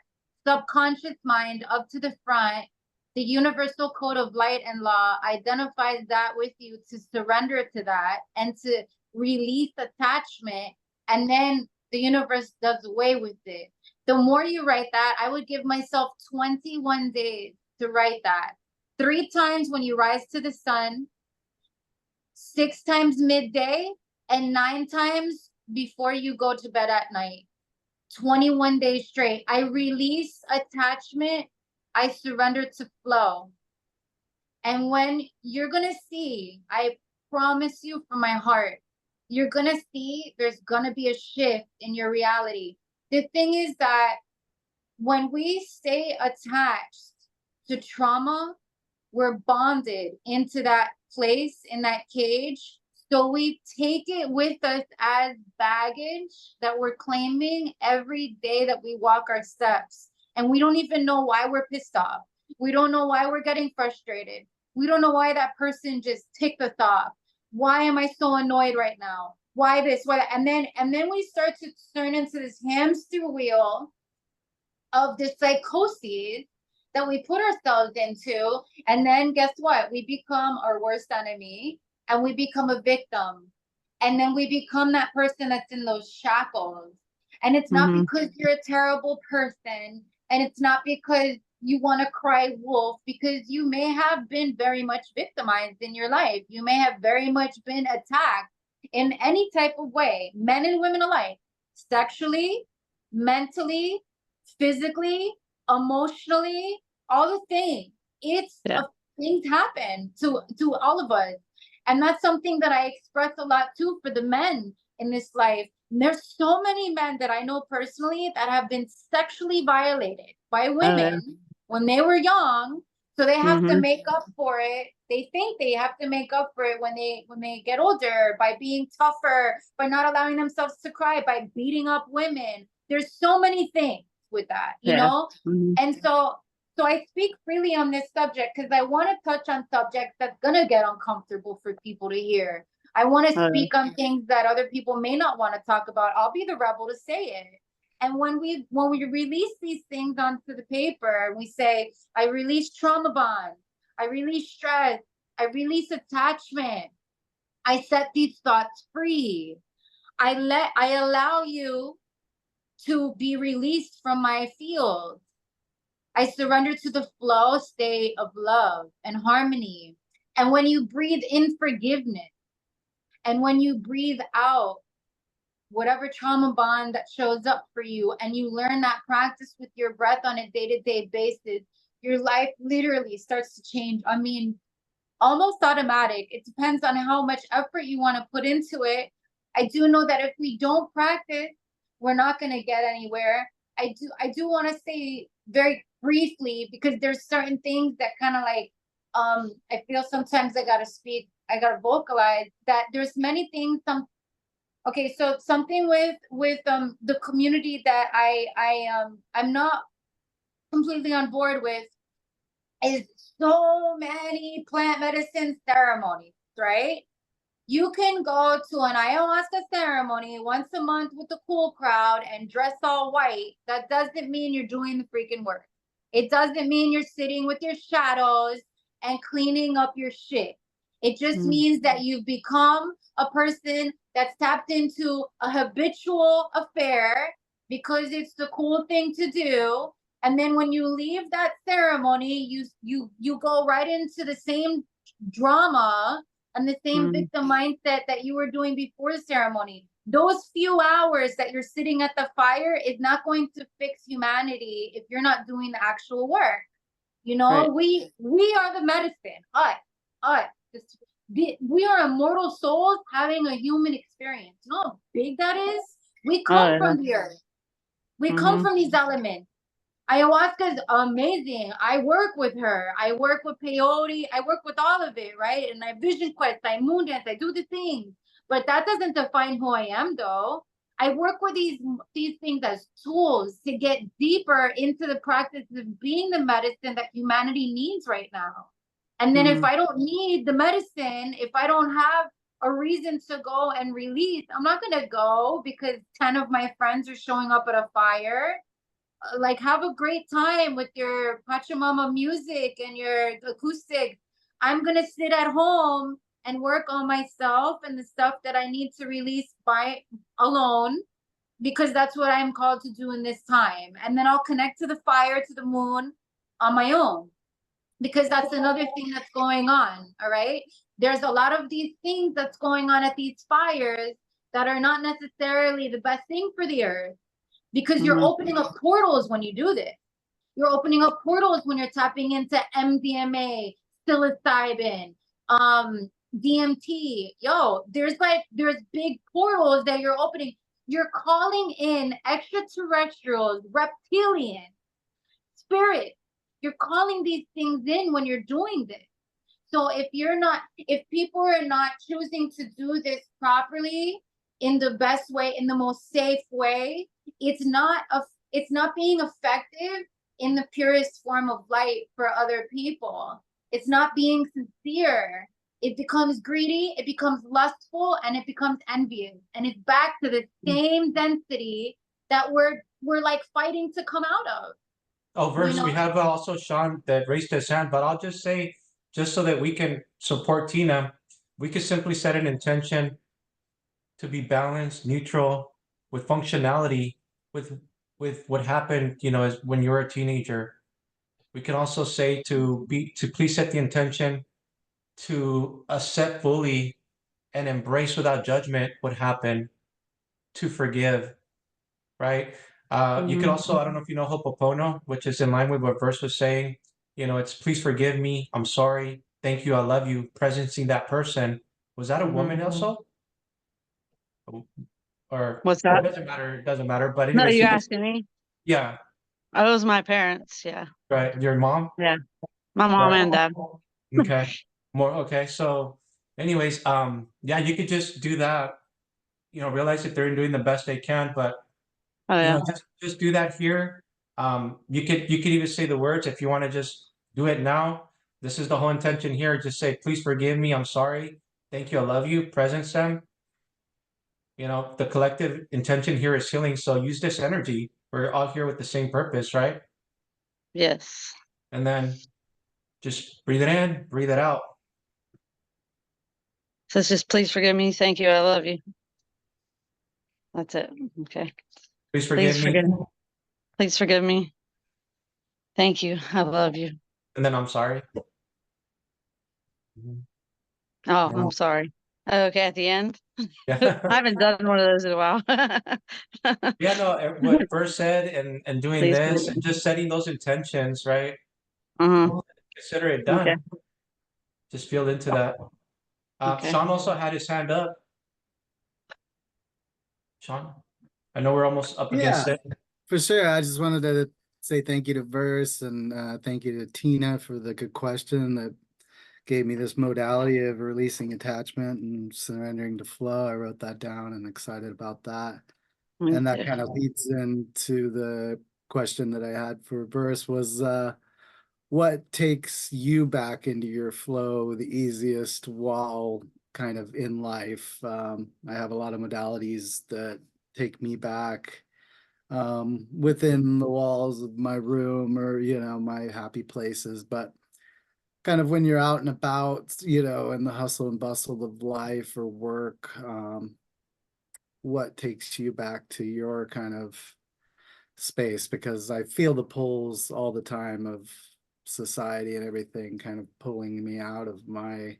subconscious mind up to the front. The universal code of light and law identifies that with you to surrender to that and to release attachment. And then the universe does away with it. The more you write that, I would give myself 21 days to write that. 3 times when you rise to the sun, 6 times midday, and 9 times before you go to bed at night. 21 days straight. I release attachment I surrender to flow. And when you're gonna see, I promise you from my heart, you're gonna see there's gonna be a shift in your reality. The thing is that when we stay attached to trauma, we're bonded into that place, in that cage. So we take it with us as baggage that we're claiming every day that we walk our steps. And we don't even know why we're pissed off. We don't know why we're getting frustrated. We don't know why that person just ticked us off. Why am I so annoyed right now? Why this? Why that? And then we start to turn into this hamster wheel of this psychosis that we put ourselves into. And then guess what? We become our worst enemy and we become a victim. And then we become that person that's in those shackles. And it's not because you're a terrible person. And it's not because you want to cry wolf, because you may have been very much victimized in your life. You may have very much been attacked in any type of way, men and women alike, sexually, mentally, physically, emotionally, all the things. Things happen to all of us. And that's something that I express a lot too for the men in this life. And there's so many men that I know personally that have been sexually violated by women when they were young. So they have to make up for it. They think they have to make up for it when they get older, by being tougher, by not allowing themselves to cry, by beating up women. There's so many things with that, you know? And so I speak freely on this subject because I want to touch on subjects that's going to get uncomfortable for people to hear. I want to speak on things that other people may not want to talk about. I'll be the rebel to say it. And when we release these things onto the paper, we say, I release trauma bond, I release stress, I release attachment, I set these thoughts free. I allow you to be released from my field. I surrender to the flow state of love and harmony. And when you breathe in forgiveness, and when you breathe out whatever trauma bond that shows up for you, and you learn that practice with your breath on a day-to-day basis, your life literally starts to change. I mean, almost automatic. It depends on how much effort you want to put into it. I do know that if we don't practice, we're not going to get anywhere. I do want to say very briefly, because there's certain things that kind of like, I feel sometimes I got to speak, I got to vocalize that there's many things. Okay, so something with the community that I'm not completely on board with is so many plant medicine ceremonies, right? You can go to an ayahuasca ceremony once a month with the cool crowd and dress all white. That doesn't mean you're doing the freaking work. It doesn't mean you're sitting with your shadows and cleaning up your shit. It just means that you've become a person that's tapped into a habitual affair because it's the cool thing to do. And then when you leave that ceremony, you go right into the same drama and the same victim mindset that you were doing before the ceremony. Those few hours that you're sitting at the fire is not going to fix humanity if you're not doing the actual work. You know, we are the medicine. Us. We are immortal souls having a human experience. You know how big that is? We come from the earth. We come from these elements. Ayahuasca is amazing. I work with her. I work with peyote. I work with all of it, right? And I vision quest, I moon dance, I do the things. But that doesn't define who I am, though. I work with these things as tools to get deeper into the practice of being the medicine that humanity needs right now. And then if I don't need the medicine, if I don't have a reason to go and release, I'm not going to go because 10 of my friends are showing up at a fire. Like, have a great time with your Pachamama music and your acoustic. I'm going to sit at home and work on myself and the stuff that I need to release by alone, because that's what I'm called to do in this time. And then I'll connect to the fire, to the moon on my own, because that's another thing that's going on. All right. There's a lot of these things that's going on at these fires that are not necessarily the best thing for the earth, because you're opening up portals when you do this. You're opening up portals when you're tapping into MDMA, psilocybin, DMT. Yo, there's big portals that you're opening. You're calling in extraterrestrials, reptilian, spirit. You're calling these things in when you're doing this. So if people are not choosing to do this properly in the best way, in the most safe way, it's not being effective in the purest form of light for other people. It's not being sincere. It becomes greedy, it becomes lustful, and it becomes envious. And it's back to the same density that we're like fighting to come out of. Oh, You Vers, know, we have also Sean that raised his hand, but I'll just say, just so that we can support Tina, we could simply set an intention to be balanced, neutral, with functionality, with what happened, as when you were a teenager. We can also say to please set the intention to accept fully and embrace without judgment what happened, to forgive, right? You could also, I don't know if you know Hopopono, which is in line with what Verse was saying. It's please forgive me, I'm sorry, thank you, I love you, presencing that person. Was that a woman also? Or What's it that? doesn't matter. But No, anyways, you asking me? yeah, Oh, it was my parents. Yeah. right. Your mom? Yeah. My mom Right. and dad. Okay. More okay. So anyways, yeah, you could just do that, realize that they're doing the best they can, but Oh yeah. just do that here. You could even say the words if you want to just do it now. This is the whole intention here. Just say, please forgive me, I'm sorry, thank you, I love you, presence them. The collective intention here is healing. So use this energy. We're all here with the same purpose, right? Yes. And then just breathe it in, breathe it out. So it's just please forgive me. Thank you. I love you. That's it. Okay. Please Please forgive me. forgive me. Please forgive me. Thank you. I love you. And then I'm sorry. Oh, I'm sorry. Okay, at the end. I Yeah. haven't done one of those in a while. Yeah, no, what first said and doing Please this forgive and me. just setting those intentions, right? Uh-huh. Consider it Okay. done. Just feel into that. Okay. Sean also had his hand up. Sean, I know we're almost up Yeah, against it. for sure. I just wanted to say thank you to Verse and thank you to Tina for the good question that gave me this modality of releasing attachment and surrendering to flow. I wrote that down and excited about that. Me And that too. kind of leads into the question that I had for Verse was what takes you back into your flow the easiest while kind of in life? I have a lot of modalities that take me back within the walls of my room or, my happy places. But kind of when you're out and about, in the hustle and bustle of life or work, what takes you back to your kind of space? Because I feel the pulls all the time of society and everything kind of pulling me out of my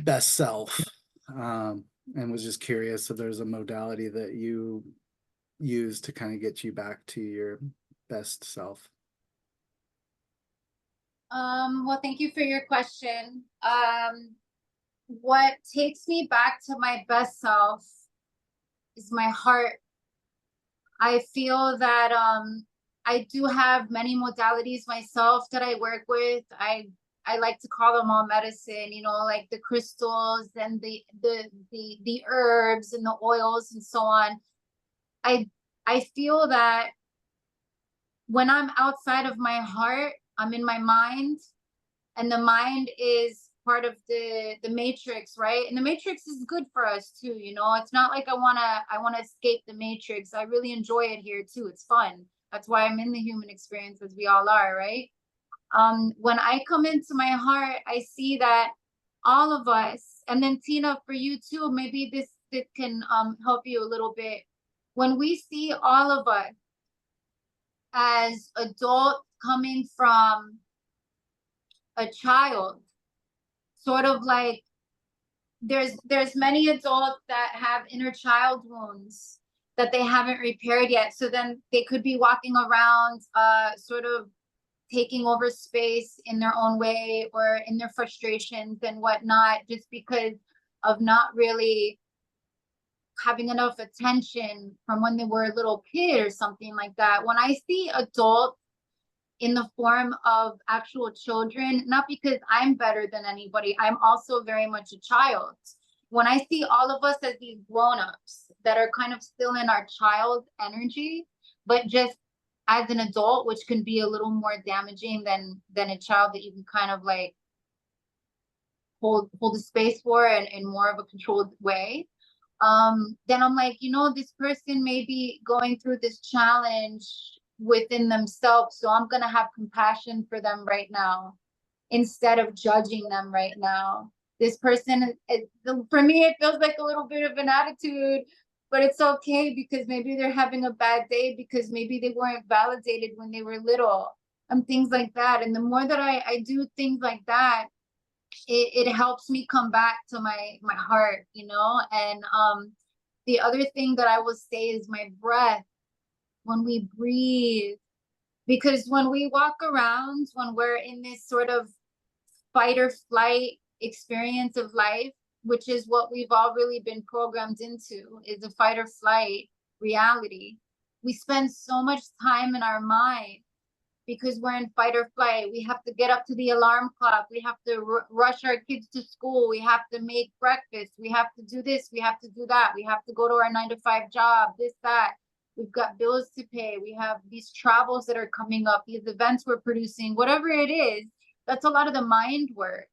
best self. And was just curious if there's a modality that you use to kind of get you back to your best self. Well, thank you for your question. What takes me back to my best self is my heart. I feel that I do have many modalities myself that I work with. I like to call them all medicine, like the crystals and the herbs and the oils and so on. I feel that when I'm outside of my heart, I'm in my mind, and the mind is part of the matrix, right? And the matrix is good for us too. It's not like I want to escape the matrix. I really enjoy it here too. It's fun. That's why I'm in the human experience, as we all are, right? When I come into my heart, I see that all of us, and then Tina, for you too, maybe this can help you a little bit. When we see all of us as adults coming from a child, sort of like there's many adults that have inner child wounds, that they haven't repaired yet. So then they could be walking around, sort of taking over space in their own way or in their frustrations and whatnot, just because of not really having enough attention from when they were a little kid or something like that. When I see adults in the form of actual children, not because I'm better than anybody, I'm also very much a child. When I see all of us as these grown-ups that are kind of still in our child energy, but just as an adult, which can be a little more damaging than a child that you can kind of like hold a space for in more of a controlled way, then I'm like, you know, this person may be going through this challenge within themselves, so I'm gonna have compassion for them right now instead of judging them right now. This person, for me, it feels like a little bit of an attitude, but it's okay because maybe they're having a bad day because maybe they weren't validated when they were little and things like that. And the more that I do things like that, it helps me come back to my heart, you know. And the other thing that I will say is my breath when we breathe, because when we walk around, when we're in this sort of fight or flight experience of life, which is what we've all really been programmed into, is a fight or flight reality, we spend so much time in our mind because we're in fight or flight. We have to get up to the alarm clock. We have to rush our kids to school. We have to make breakfast. We have to do this. We have to do that. We have to go to our 9-to-5 job, this, that. We've got bills to pay. We have these travels that are coming up, these events we're producing, whatever it is. That's a lot of the mind work.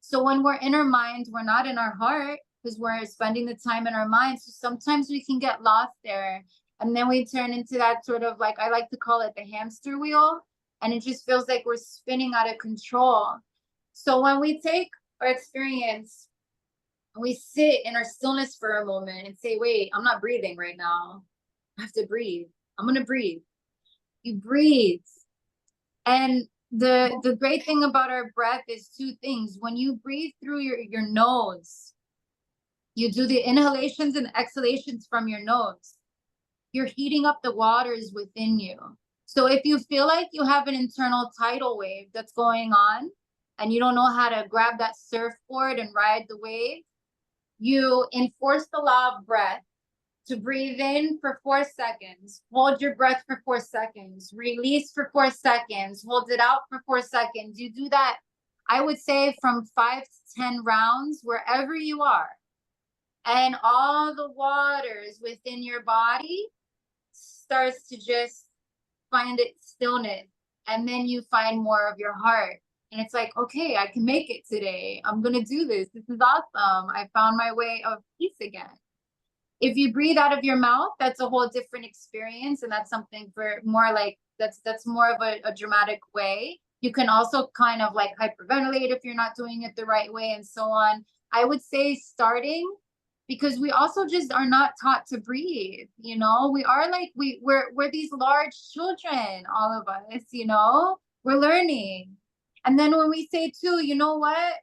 So when we're in our mind, we're not in our heart because we're spending the time in our mind. So sometimes we can get lost there. And then we turn into that sort of, like, I like to call it the hamster wheel. And it just feels like we're spinning out of control. So when we take our experience, we sit in our stillness for a moment and say, wait, I'm not breathing right now. I have to breathe. I'm going to breathe. You breathe. And the great thing about our breath is two things. When you breathe through your nose, you do the inhalations and exhalations from your nose. You're heating up the waters within you. So if you feel like you have an internal tidal wave that's going on and you don't know how to grab that surfboard and ride the wave, you enforce the law of breath to breathe in for 4 seconds, hold your breath for 4 seconds, release for 4 seconds, hold it out for 4 seconds. You do that, I would say, from 5 to 10 rounds, wherever you are. And all the waters within your body starts to just find its stillness. And then you find more of your heart. And it's like, okay, I can make it today. I'm going to do this. This is awesome. I found my way of peace again. If you breathe out of your mouth, that's a whole different experience. And that's something for more like, that's more of a dramatic way. You can also kind of like hyperventilate if you're not doing it the right way and so on. I would say starting, because we also just are not taught to breathe, you know. We are like, we're these large children, all of us, you know, we're learning. And then when we say too, you know what,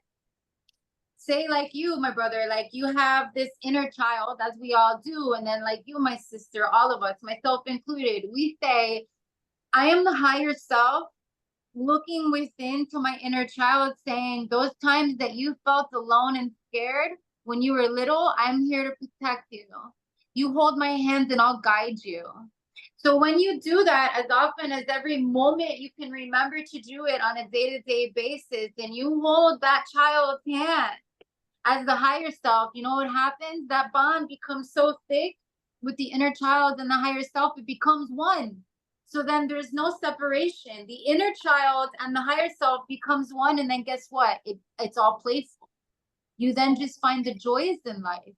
say like you, my brother, like you have this inner child, as we all do. And then like you, my sister, all of us, myself included, we say, I am the higher self looking within to my inner child saying, those times that you felt alone and scared when you were little, I'm here to protect you. You hold my hands and I'll guide you. So when you do that, as often as every moment you can remember to do it on a day-to-day basis, and you hold that child's hand as the higher self, you know what happens? That bond becomes so thick with the inner child and the higher self, it becomes one. So then there's no separation. The inner child and the higher self becomes one. And then guess what? It's all playful. You then just find the joys in life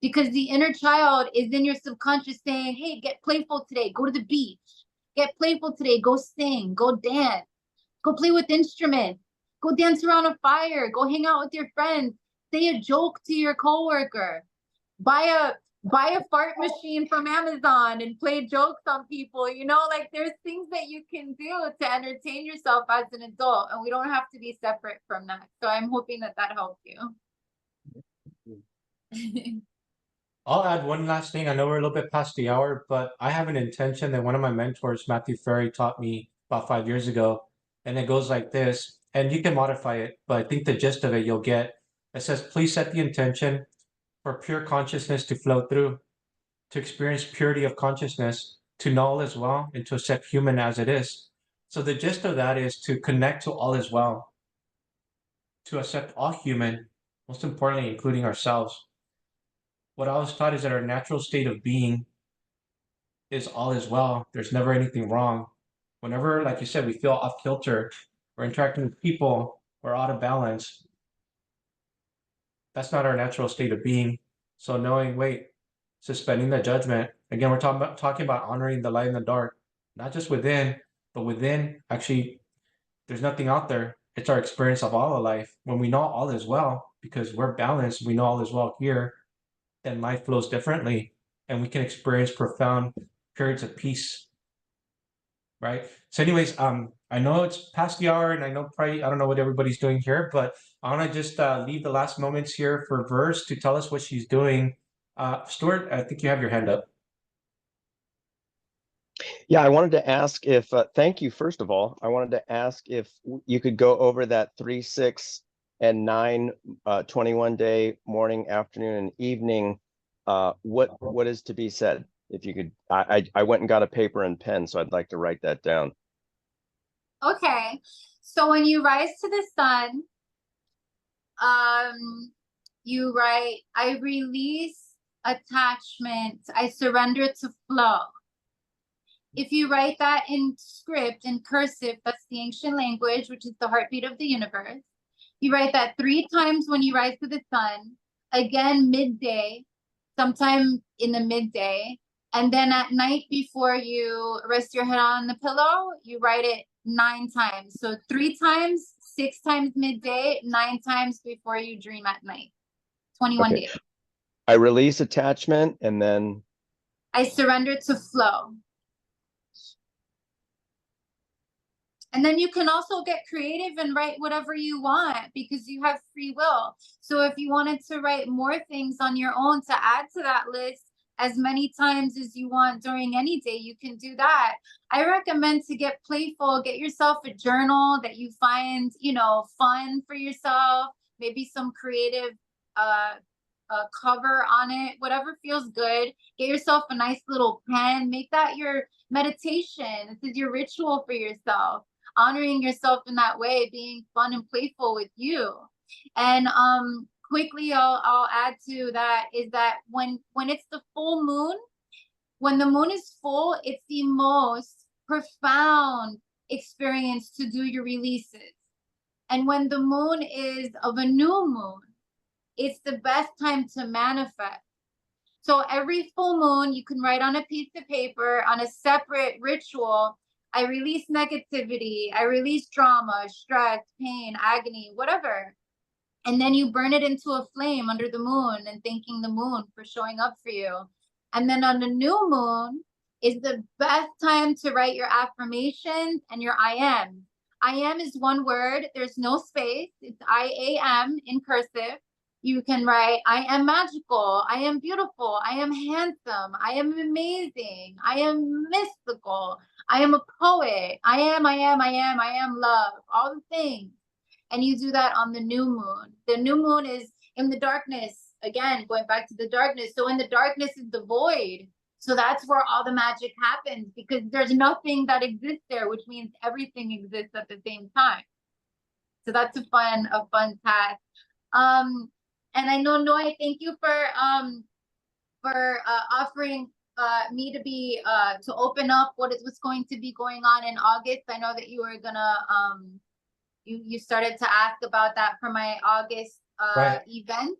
because the inner child is in your subconscious saying, hey, get playful today. Go to the beach. Get playful today. Go sing. Go dance. Go play with instruments. Go dance around a fire. Go hang out with your friends. Say a joke to your coworker. Buy a fart machine from Amazon and play jokes on people. You know, like there's things that you can do to entertain yourself as an adult, and we don't have to be separate from that. So I'm hoping that helped you. I'll add one last thing. I know we're a little bit past the hour, but I have an intention that one of my mentors, Matthew Ferry, taught me about 5 years ago. And it goes like this, and you can modify it, but I think the gist of it you'll get. It says, please set the intention for pure consciousness to flow through, to experience purity of consciousness, to know all is well, and to accept human as it is. So the gist of that is to connect to all is well, to accept all human, most importantly, including ourselves. What I was taught is that our natural state of being is all is well. There's never anything wrong. Whenever, like you said, we feel off kilter, we're interacting with people, we're out of balance. That's not our natural state of being. So knowing, wait, suspending the judgment. Again, we're talking about honoring the light and the dark, not just within, but within. Actually, there's nothing out there. It's our experience of all of life. When we know all is well, because we're balanced, we know all is well here, then life flows differently, and we can experience profound periods of peace, right? So anyways, I know it's past the hour, and I know probably I don't know what everybody's doing here, but I want to just leave the last moments here for Vers to tell us what she's doing. Stuart, I think you have your hand up. Yeah, I wanted to ask if, thank you, first of all. I wanted to ask if you could go over that 3, 6, and 9, 21-day morning, afternoon, and evening. What is to be said? If you could, I went and got a paper and pen, so I'd like to write that down. Okay, so when you rise to the sun, you write, I release attachment, I surrender to flow. If you write that in script, in cursive, that's the ancient language, which is the heartbeat of the universe. You write that 3 times when you rise to the sun, again midday, sometime in the midday, and then at night before you rest your head on the pillow, you write it 9 times. So 3 times, 6 times midday, 9 times before you dream at night. 21 Okay. days. I release attachment, and then I surrender to flow. And then you can also get creative and write whatever you want because you have free will. So if you wanted to write more things on your own to add to that list as many times as you want during any day, you can do that. I recommend to get playful, get yourself a journal that you find, you know, fun for yourself, maybe some creative cover on it, whatever feels good. Get yourself a nice little pen, make that your meditation. This is your ritual for yourself, honoring yourself in that way, being fun and playful with you. And quickly I'll add to that is that when it's the full moon, when the moon is full, it's the most profound experience to do your releases. And when the moon is of a new moon, it's the best time to manifest. So every full moon, you can write on a piece of paper on a separate ritual, I release negativity, I release drama, stress, pain, agony, whatever. And then you burn it into a flame under the moon and thanking the moon for showing up for you. And then on the new moon is the best time to write your affirmations and your I am. I am is one word, there's no space, it's I-A-M in cursive. You can write, I am magical, I am beautiful, I am handsome, I am amazing, I am mystical, I am a poet, I am love, all the things. And you do that on the new moon. The new moon is in the darkness, again, going back to the darkness. So in the darkness is the void. So that's where all the magic happens because there's nothing that exists there, which means everything exists at the same time. So that's a fun task. And I know, Noy, thank you for offering me to be to open up what's going to be going on in August. I know that you were gonna you started to ask about that for my August Right. event.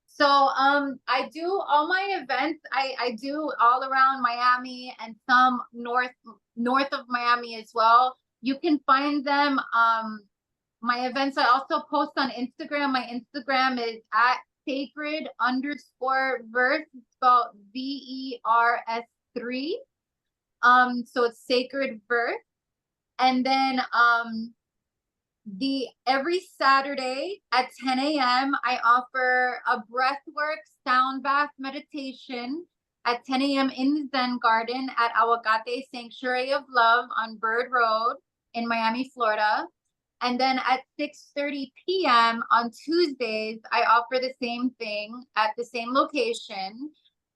So I do all my events. I do all around Miami and some north of Miami as well. You can find them. My events I also post on Instagram. My Instagram is at sacred_verse. It's spelled VERS3. So it's sacred verse. And then every Saturday at 10 a.m. I offer a breathwork sound bath meditation at 10 a.m. in the Zen Garden at Aguacate Sanctuary of Love on Bird Road in Miami, Florida. And then at 6:30 p.m. on Tuesdays, I offer the same thing at the same location.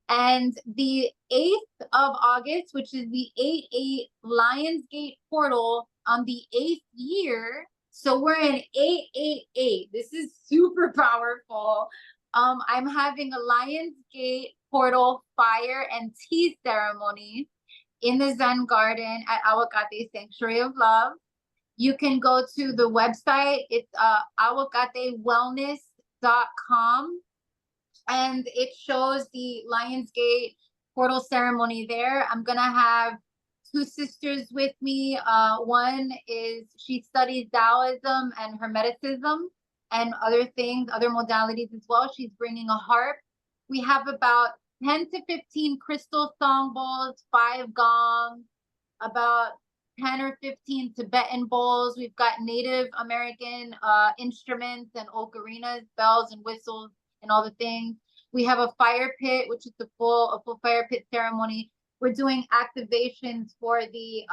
And the 8th of August, which is the 8/8 Lionsgate portal on the 8th year. So we're in 888. This is super powerful. I'm having a Lionsgate portal fire and tea ceremony in the Zen Garden at Aguacate Sanctuary of Love. You can go to the website. It's aguacatewellness.com. And it shows the Lionsgate portal ceremony there. I'm going to have two sisters with me. One is, she studies Taoism and Hermeticism and other things, other modalities as well. She's bringing a harp. We have about 10 to 15 crystal song bowls, 5 gongs, about 10 or 15 Tibetan bowls. We've got Native American instruments and ocarinas, bells and whistles and all the things. We have a fire pit, which is a full fire pit ceremony. We're doing activations for the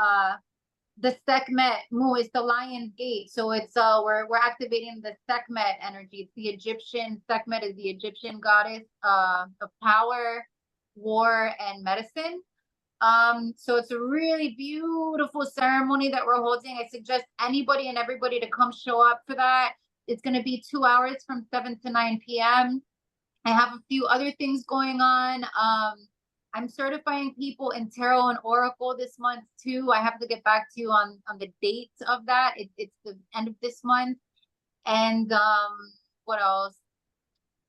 Sekhmet Mu, is the Lion's Gate. So it's we're activating the Sekhmet energy. It's the Egyptian, Sekhmet is the Egyptian goddess of power, war, and medicine. So it's a really beautiful ceremony that we're holding. I suggest anybody and everybody to come show up for that. It's going to be 2 hours from 7 to 9 p.m. I have a few other things going on. I'm certifying people in tarot and oracle this month too. I have to get back to you on the dates of that. It's the end of this month. And what else?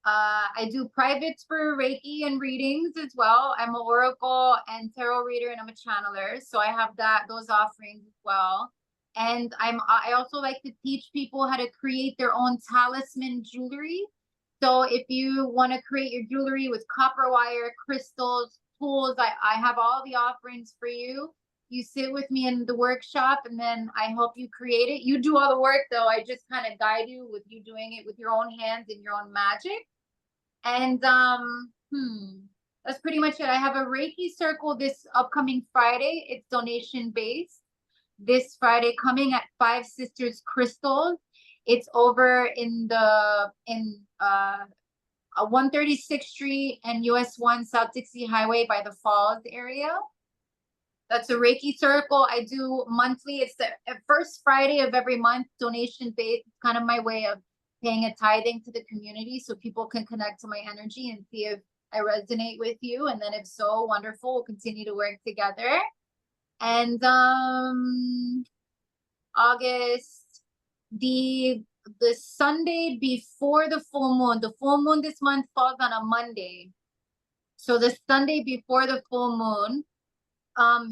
I do privates for Reiki and readings as well. I'm an oracle and tarot reader, and I'm a channeler, so I have those offerings as well. And I also like to teach people how to create their own talisman jewelry. So if you want to create your jewelry with copper wire, crystals, tools, I have all the offerings for you. You sit with me in the workshop, and then I help you create it. You do all the work though. I just kind of guide you with you doing it with your own hands and your own magic. And that's pretty much it. I have a Reiki circle this upcoming Friday. It's donation based. This Friday coming at 5 Sisters Crystals. It's over in 136th Street and US 1 South Dixie Highway by the Falls area. That's a Reiki circle I do monthly. It's the first Friday of every month, donation based. It's kind of my way of paying a tithing to the community so people can connect to my energy and see if I resonate with you. And then if so, wonderful, we'll continue to work together. And August, the Sunday before the full moon this month falls on a Monday. So the Sunday before the full moon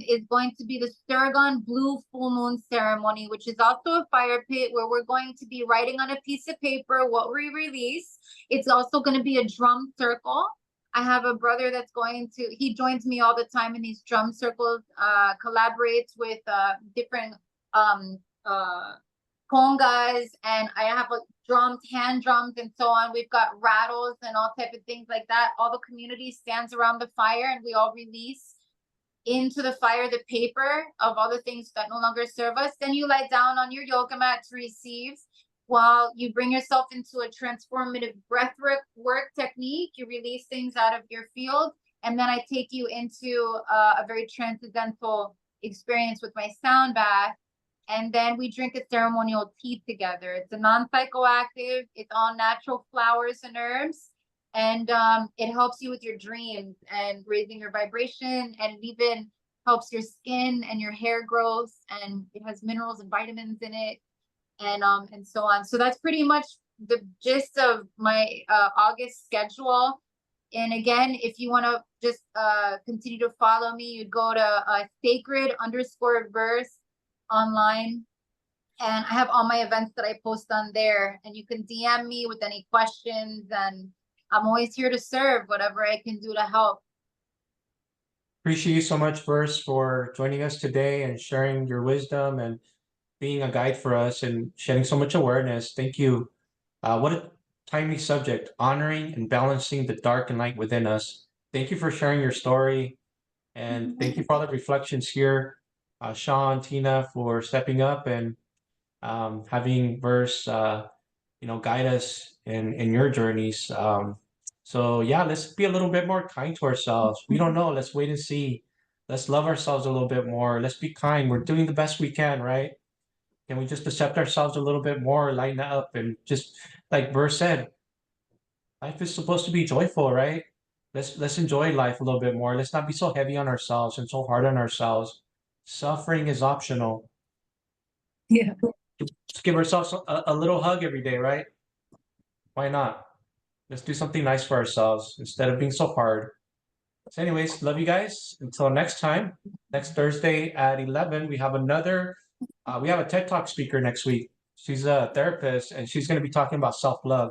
is going to be the Sturgon Blue Full Moon Ceremony, which is also a fire pit where we're going to be writing on a piece of paper what we release. It's also going to be a drum circle. I have a brother that's he joins me all the time in these drum circles, collaborates with different congas, and I have drums, hand drums, and so on. We've got rattles and all type of things like that. All the community stands around the fire, and we all release into the fire the paper of all the things that no longer serve us. Then you lie down on your yoga mat to receive while you bring yourself into a transformative breath work technique. You release things out of your field, and then I take you into a very transcendental experience with my sound bath. And then we drink a ceremonial tea together. It's a non-psychoactive. It's all natural flowers and herbs. And it helps you with your dreams and raising your vibration. And it even helps your skin and your hair growth. And it has minerals and vitamins in it. And so on. So that's pretty much the gist of my August schedule. And again, if you want to just continue to follow me, you'd go to sacred_verse online, and I have all my events that I post on there, and you can DM me with any questions, and I'm always here to serve whatever I can do to help. Appreciate you so much, Vers, for joining us today and sharing your wisdom and being a guide for us and shedding so much awareness. Thank you. What a timely subject, honoring and balancing the dark and light within us. Thank you for sharing your story. And thank you for all the reflections here. Sean, Tina, for stepping up and having Verse, guide us in your journeys. So yeah, let's be a little bit more kind to ourselves. We don't know. Let's wait and see. Let's love ourselves a little bit more. Let's be kind. We're doing the best we can, right? Can we just accept ourselves a little bit more, lighten up, and just like Verse said, life is supposed to be joyful, right? Let's enjoy life a little bit more. Let's not be so heavy on ourselves and so hard on ourselves. Suffering is optional. Yeah. Just give ourselves a little hug every day, right? Why not? Let's do something nice for ourselves instead of being so hard. So anyways, love you guys. Until next time, next Thursday at 11, we have a TED Talk speaker next week. She's a therapist and she's going to be talking about self-love.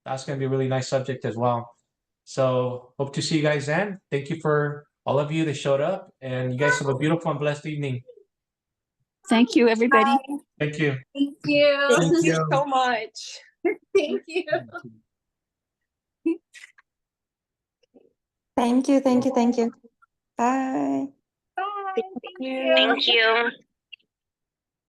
That's going to be a really nice subject as well. So hope to see you guys then. Thank you for all of you that showed up and you guys have a beautiful and blessed evening. Thank you, everybody. Thank you. Thank you. Thank Thank you you. so much. Thank you. Thank you, thank you, thank you. Bye. Bye. Thank Thank you. you. Thank you.